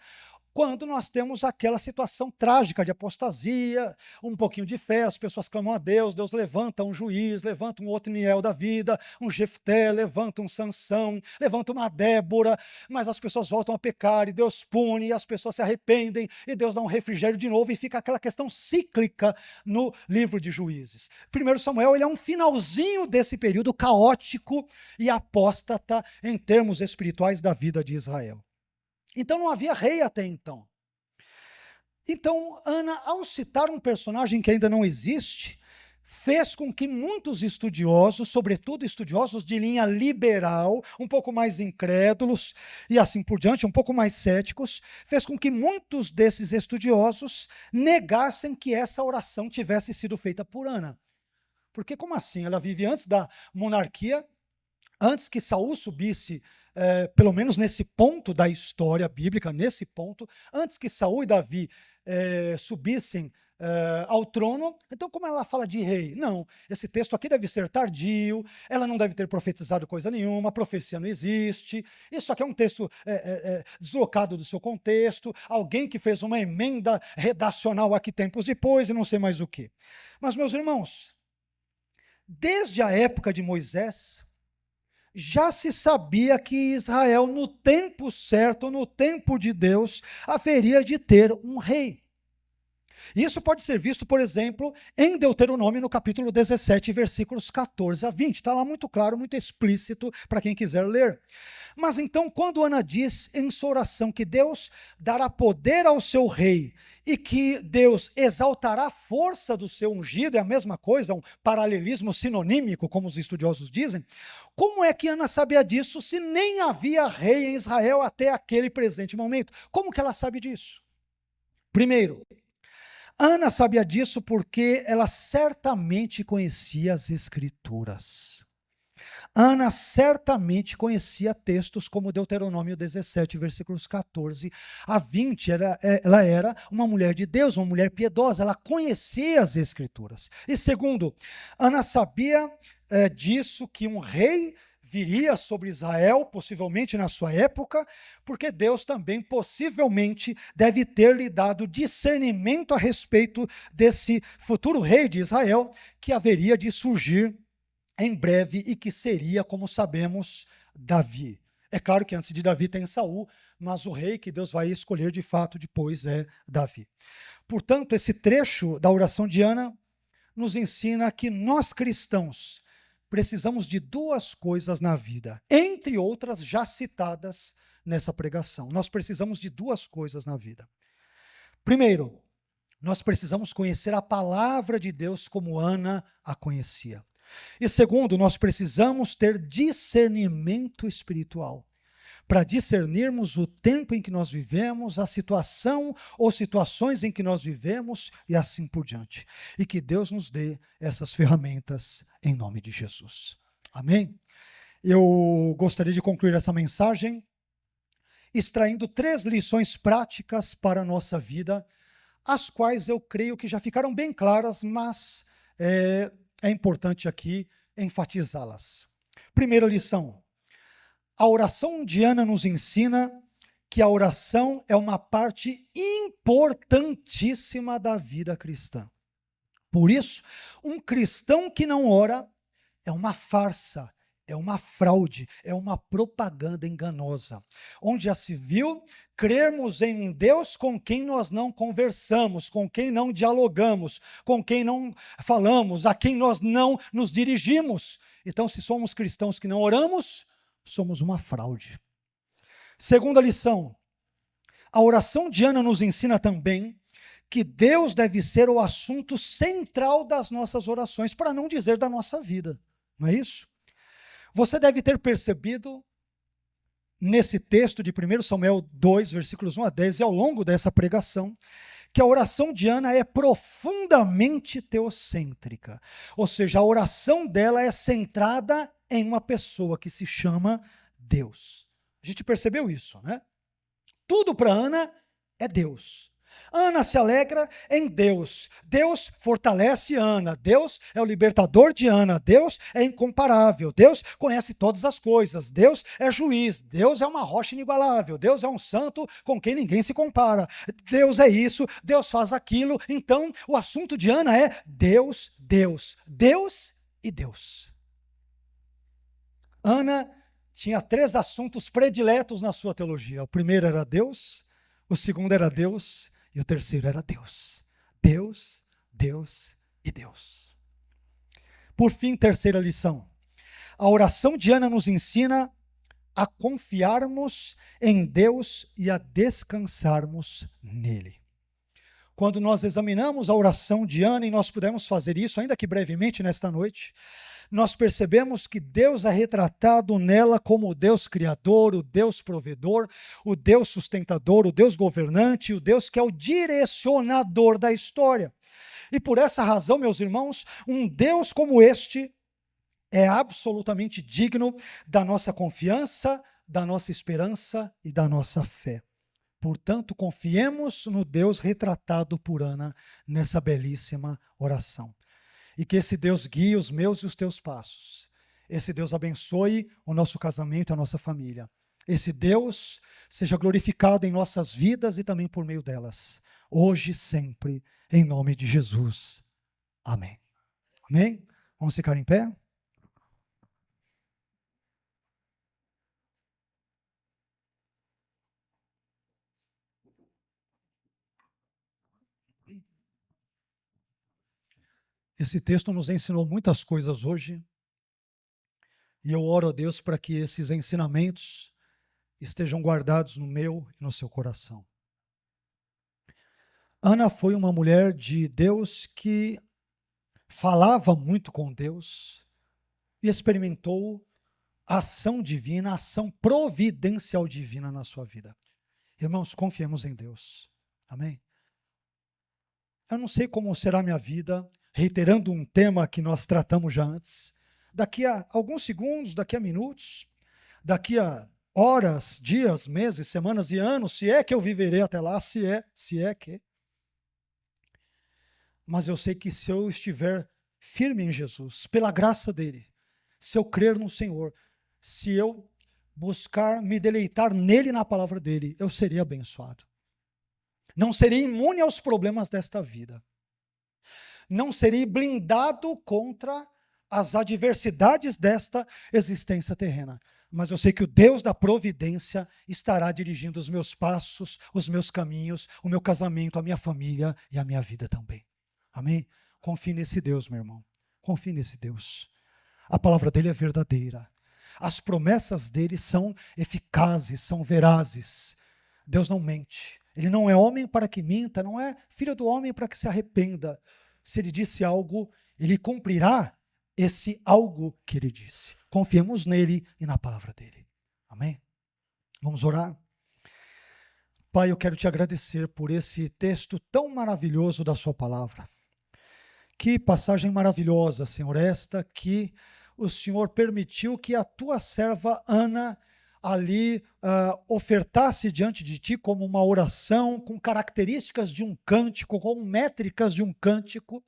quando nós temos aquela situação trágica de apostasia, um pouquinho de fé, as pessoas clamam a Deus, Deus levanta um juiz, levanta um Otniel da vida, um Jefté, levanta um Sansão, levanta uma Débora, mas as pessoas voltam a pecar e Deus pune, e as pessoas se arrependem, e Deus dá um refrigério de novo, e fica aquela questão cíclica no livro de Juízes. 1 Samuel, ele é um finalzinho desse período caótico e apóstata em termos espirituais da vida de Israel. Então não havia rei até então. Então Ana, ao citar um personagem que ainda não existe, fez com que muitos estudiosos, sobretudo estudiosos de linha liberal, um pouco mais incrédulos e assim por diante, um pouco mais céticos, fez com que muitos desses estudiosos negassem que essa oração tivesse sido feita por Ana. Porque como assim? Ela vive antes da monarquia, antes que Saul subisse, pelo menos nesse ponto da história bíblica, nesse ponto, antes que Saul e Davi subissem ao trono. Então, como ela fala de rei? Não, esse texto aqui deve ser tardio, ela não deve ter profetizado coisa nenhuma, a profecia não existe, isso aqui é um texto deslocado do seu contexto, alguém que fez uma emenda redacional aqui tempos depois e não sei mais o que. Mas, meus irmãos, desde a época de Moisés, já se sabia que Israel, no tempo certo, no tempo de Deus, haveria de ter um rei. Isso pode ser visto, por exemplo, em Deuteronômio, no capítulo 17, versículos 14 a 20. Está lá muito claro, muito explícito, para quem quiser ler. Mas então, quando Ana diz em sua oração que Deus dará poder ao seu rei e que Deus exaltará a força do seu ungido, é a mesma coisa, um paralelismo sinonímico, como os estudiosos dizem, como é que Ana sabia disso se nem havia rei em Israel até aquele presente momento? Como que ela sabe disso? Primeiro, Ana sabia disso porque ela certamente conhecia as Escrituras. Ana certamente conhecia textos como Deuteronômio 17, versículos 14 a 20. Ela era uma mulher de Deus, uma mulher piedosa, ela conhecia as Escrituras. E segundo, Ana sabia disso, que um rei viria sobre Israel, possivelmente na sua época, porque Deus também possivelmente deve ter lhe dado discernimento a respeito desse futuro rei de Israel, que haveria de surgir em breve e que seria, como sabemos, Davi. É claro que antes de Davi tem Saul, mas o rei que Deus vai escolher de fato depois é Davi. Portanto, esse trecho da oração de Ana nos ensina que nós cristãos precisamos de duas coisas na vida, entre outras já citadas nessa pregação. Nós precisamos de duas coisas na vida. Primeiro, nós precisamos conhecer a palavra de Deus como Ana a conhecia. E segundo, nós precisamos ter discernimento espiritual, para discernirmos o tempo em que nós vivemos, a situação ou situações em que nós vivemos e assim por diante. E que Deus nos dê essas ferramentas em nome de Jesus. Amém? Eu gostaria de concluir essa mensagem extraindo 3 lições práticas para a nossa vida, as quais eu creio que já ficaram bem claras, mas é importante aqui enfatizá-las. Primeira lição: a oração de Ana nos ensina que a oração é uma parte importantíssima da vida cristã. Por isso, um cristão que não ora é uma farsa, é uma fraude, é uma propaganda enganosa, onde já se viu crermos em um Deus com quem nós não conversamos, com quem não dialogamos, com quem não falamos, a quem nós não nos dirigimos. Então, se somos cristãos que não oramos, somos uma fraude. Segunda lição: a oração de Ana nos ensina também que Deus deve ser o assunto central das nossas orações, para não dizer da nossa vida, não é isso? Você deve ter percebido nesse texto de 1 Samuel 2, versículos 1 a 10, e ao longo dessa pregação, que a oração de Ana é profundamente teocêntrica. Ou seja, a oração dela é centrada em uma pessoa que se chama Deus. A gente percebeu isso, né? Tudo para Ana é Deus. Ana se alegra em Deus. Deus fortalece Ana. Deus é o libertador de Ana. Deus é incomparável. Deus conhece todas as coisas. Deus é juiz. Deus é uma rocha inigualável. Deus é um santo com quem ninguém se compara. Deus é isso. Deus faz aquilo. Então, o assunto de Ana é Deus, Deus, Deus e Deus. Ana tinha 3 assuntos prediletos na sua teologia. O primeiro era Deus, o segundo era Deus e o terceiro era Deus. Deus, Deus e Deus. Por fim, terceira lição. A oração de Ana nos ensina a confiarmos em Deus e a descansarmos nele. Quando nós examinamos a oração de Ana, e nós pudemos fazer isso, ainda que brevemente nesta noite, nós percebemos que Deus é retratado nela como o Deus criador, o Deus provedor, o Deus sustentador, o Deus governante, o Deus que é o direcionador da história. E por essa razão, meus irmãos, um Deus como este é absolutamente digno da nossa confiança, da nossa esperança e da nossa fé. Portanto, confiemos no Deus retratado por Ana nessa belíssima oração. E que esse Deus guie os meus e os teus passos. Esse Deus abençoe o nosso casamento, a nossa família. Esse Deus seja glorificado em nossas vidas e também por meio delas. Hoje e sempre, em nome de Jesus. Amém. Amém? Vamos ficar em pé? Esse texto nos ensinou muitas coisas hoje, e eu oro a Deus para que esses ensinamentos estejam guardados no meu e no seu coração. Ana foi uma mulher de Deus que falava muito com Deus e experimentou a ação divina, a ação providencial divina na sua vida. Irmãos, confiemos em Deus. Amém? Eu não sei como será a minha vida, reiterando um tema que nós tratamos já antes, daqui a alguns segundos, daqui a minutos, daqui a horas, dias, meses, semanas e anos, se é que eu viverei até lá, se é que. Mas eu sei que se eu estiver firme em Jesus, pela graça dele, se eu crer no Senhor, se eu buscar me deleitar nele e na palavra dele, eu serei abençoado. Não serei imune aos problemas desta vida. Não serei blindado contra as adversidades desta existência terrena. Mas eu sei que o Deus da providência estará dirigindo os meus passos, os meus caminhos, o meu casamento, a minha família e a minha vida também. Amém? Confie nesse Deus, meu irmão. Confie nesse Deus. A palavra dele é verdadeira. As promessas dele são eficazes, são verazes. Deus não mente. Ele não é homem para que minta, não é filho do homem para que se arrependa. Se ele disse algo, ele cumprirá esse algo que ele disse. Confiemos nele e na palavra dele. Amém? Vamos orar? Pai, eu quero te agradecer por esse texto tão maravilhoso da sua palavra. Que passagem maravilhosa, Senhor, esta que o Senhor permitiu que a tua serva Ana ali ofertasse diante de ti como uma oração, com características de um cântico, com métricas de um cântico.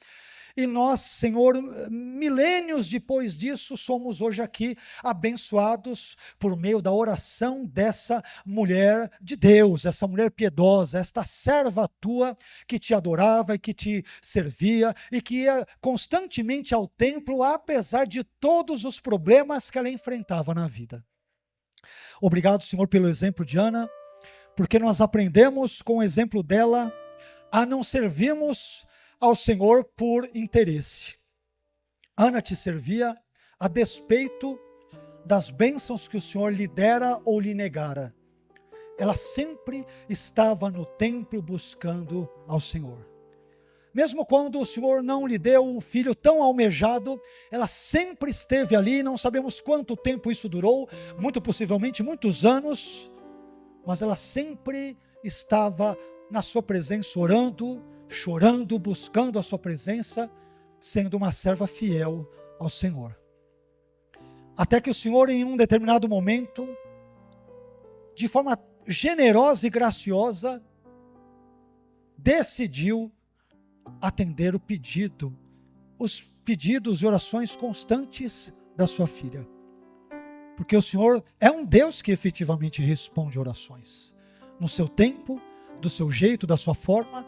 E nós, Senhor, milênios depois disso, somos hoje aqui abençoados por meio da oração dessa mulher de Deus, essa mulher piedosa, esta serva tua que te adorava e que te servia e que ia constantemente ao templo, apesar de todos os problemas que ela enfrentava na vida. Obrigado, Senhor, pelo exemplo de Ana, porque nós aprendemos com o exemplo dela a não servirmos ao Senhor por interesse. Ana te servia a despeito das bênçãos que o Senhor lhe dera ou lhe negara. Ela sempre estava no templo buscando ao Senhor. Mesmo quando o Senhor não lhe deu um filho tão almejado, ela sempre esteve ali, não sabemos quanto tempo isso durou, muito possivelmente muitos anos, mas ela sempre estava na sua presença orando, chorando, buscando a sua presença, sendo uma serva fiel ao Senhor. Até que o Senhor, em um determinado momento, de forma generosa e graciosa, decidiu atender os pedidos e orações constantes da sua filha. Porque o Senhor é um Deus que efetivamente responde orações, no seu tempo, do seu jeito, da sua forma,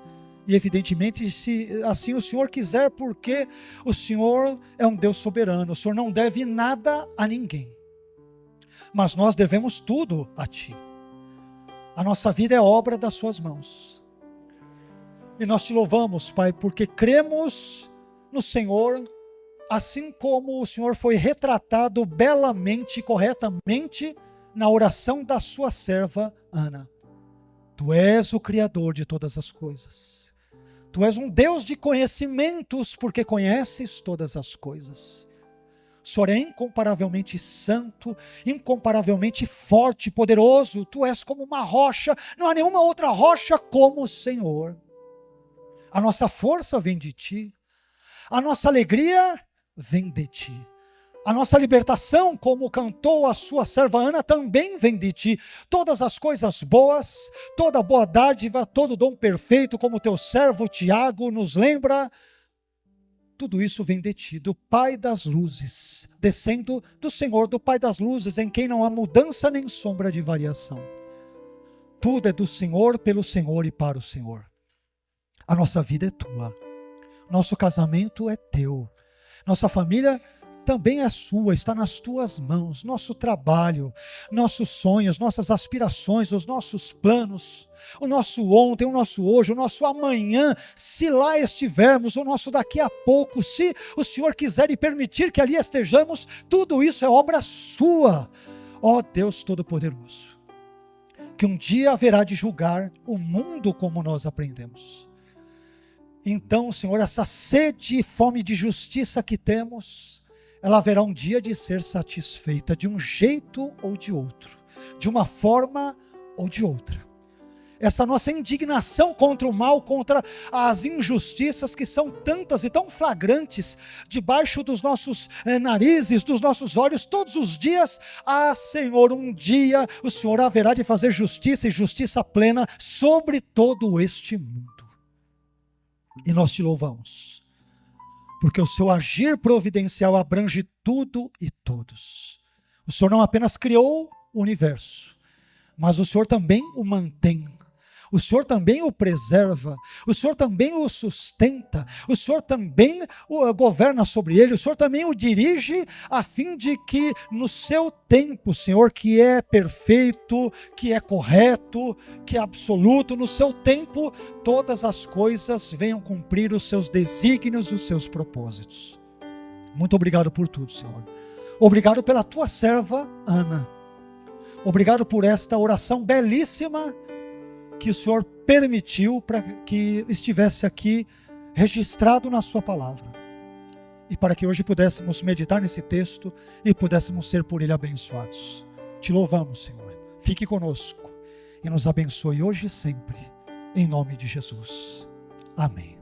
e evidentemente se assim o Senhor quiser, porque o Senhor é um Deus soberano, o Senhor não deve nada a ninguém, mas nós devemos tudo a Ti. A nossa vida é obra das Suas mãos, e nós Te louvamos, Pai, porque cremos no Senhor, assim como o Senhor foi retratado belamente, corretamente, na oração da sua serva Ana. Tu és o Criador de todas as coisas. Tu és um Deus de conhecimentos, porque conheces todas as coisas. O Senhor é incomparavelmente santo, incomparavelmente forte, poderoso. Tu és como uma rocha, não há nenhuma outra rocha como o Senhor. A nossa força vem de Ti. A nossa alegria vem de Ti. A nossa libertação, como cantou a sua serva Ana, também vem de Ti. Todas as coisas boas, toda boa dádiva, todo dom perfeito, como teu servo Tiago nos lembra, tudo isso vem de Ti, do Pai das luzes, descendo do Senhor, do Pai das luzes, em quem não há mudança nem sombra de variação. Tudo é do Senhor, pelo Senhor e para o Senhor. A nossa vida é Tua. Nosso casamento é Teu. Nossa família também é Sua, está nas Tuas mãos. Nosso trabalho, nossos sonhos, nossas aspirações, os nossos planos, o nosso ontem, o nosso hoje, o nosso amanhã, se lá estivermos, o nosso daqui a pouco, se o Senhor quiser e permitir que ali estejamos, tudo isso é obra Sua, ó Deus Todo-Poderoso, que um dia haverá de julgar o mundo como nós aprendemos. Então, Senhor, essa sede e fome de justiça que temos, ela haverá um dia de ser satisfeita, de um jeito ou de outro, de uma forma ou de outra. Essa nossa indignação contra o mal, contra as injustiças que são tantas e tão flagrantes, debaixo dos nossos narizes, dos nossos olhos, todos os dias, Senhor, um dia o Senhor haverá de fazer justiça e justiça plena sobre todo este mundo. E nós Te louvamos, porque o Seu agir providencial abrange tudo e todos. O Senhor não apenas criou o universo, mas o Senhor também o mantém. O Senhor também o preserva, o Senhor também o sustenta, o Senhor também governa sobre ele, o Senhor também o dirige, a fim de que no seu tempo, Senhor, que é perfeito, que é correto, que é absoluto, no seu tempo, todas as coisas venham cumprir os seus desígnios e os seus propósitos. Muito obrigado por tudo, Senhor. Obrigado pela tua serva, Ana. Obrigado por esta oração belíssima que o Senhor permitiu para que estivesse aqui registrado na sua palavra. E para que hoje pudéssemos meditar nesse texto e pudéssemos ser por ele abençoados. Te louvamos, Senhor. Fique conosco e nos abençoe hoje e sempre, em nome de Jesus. Amém.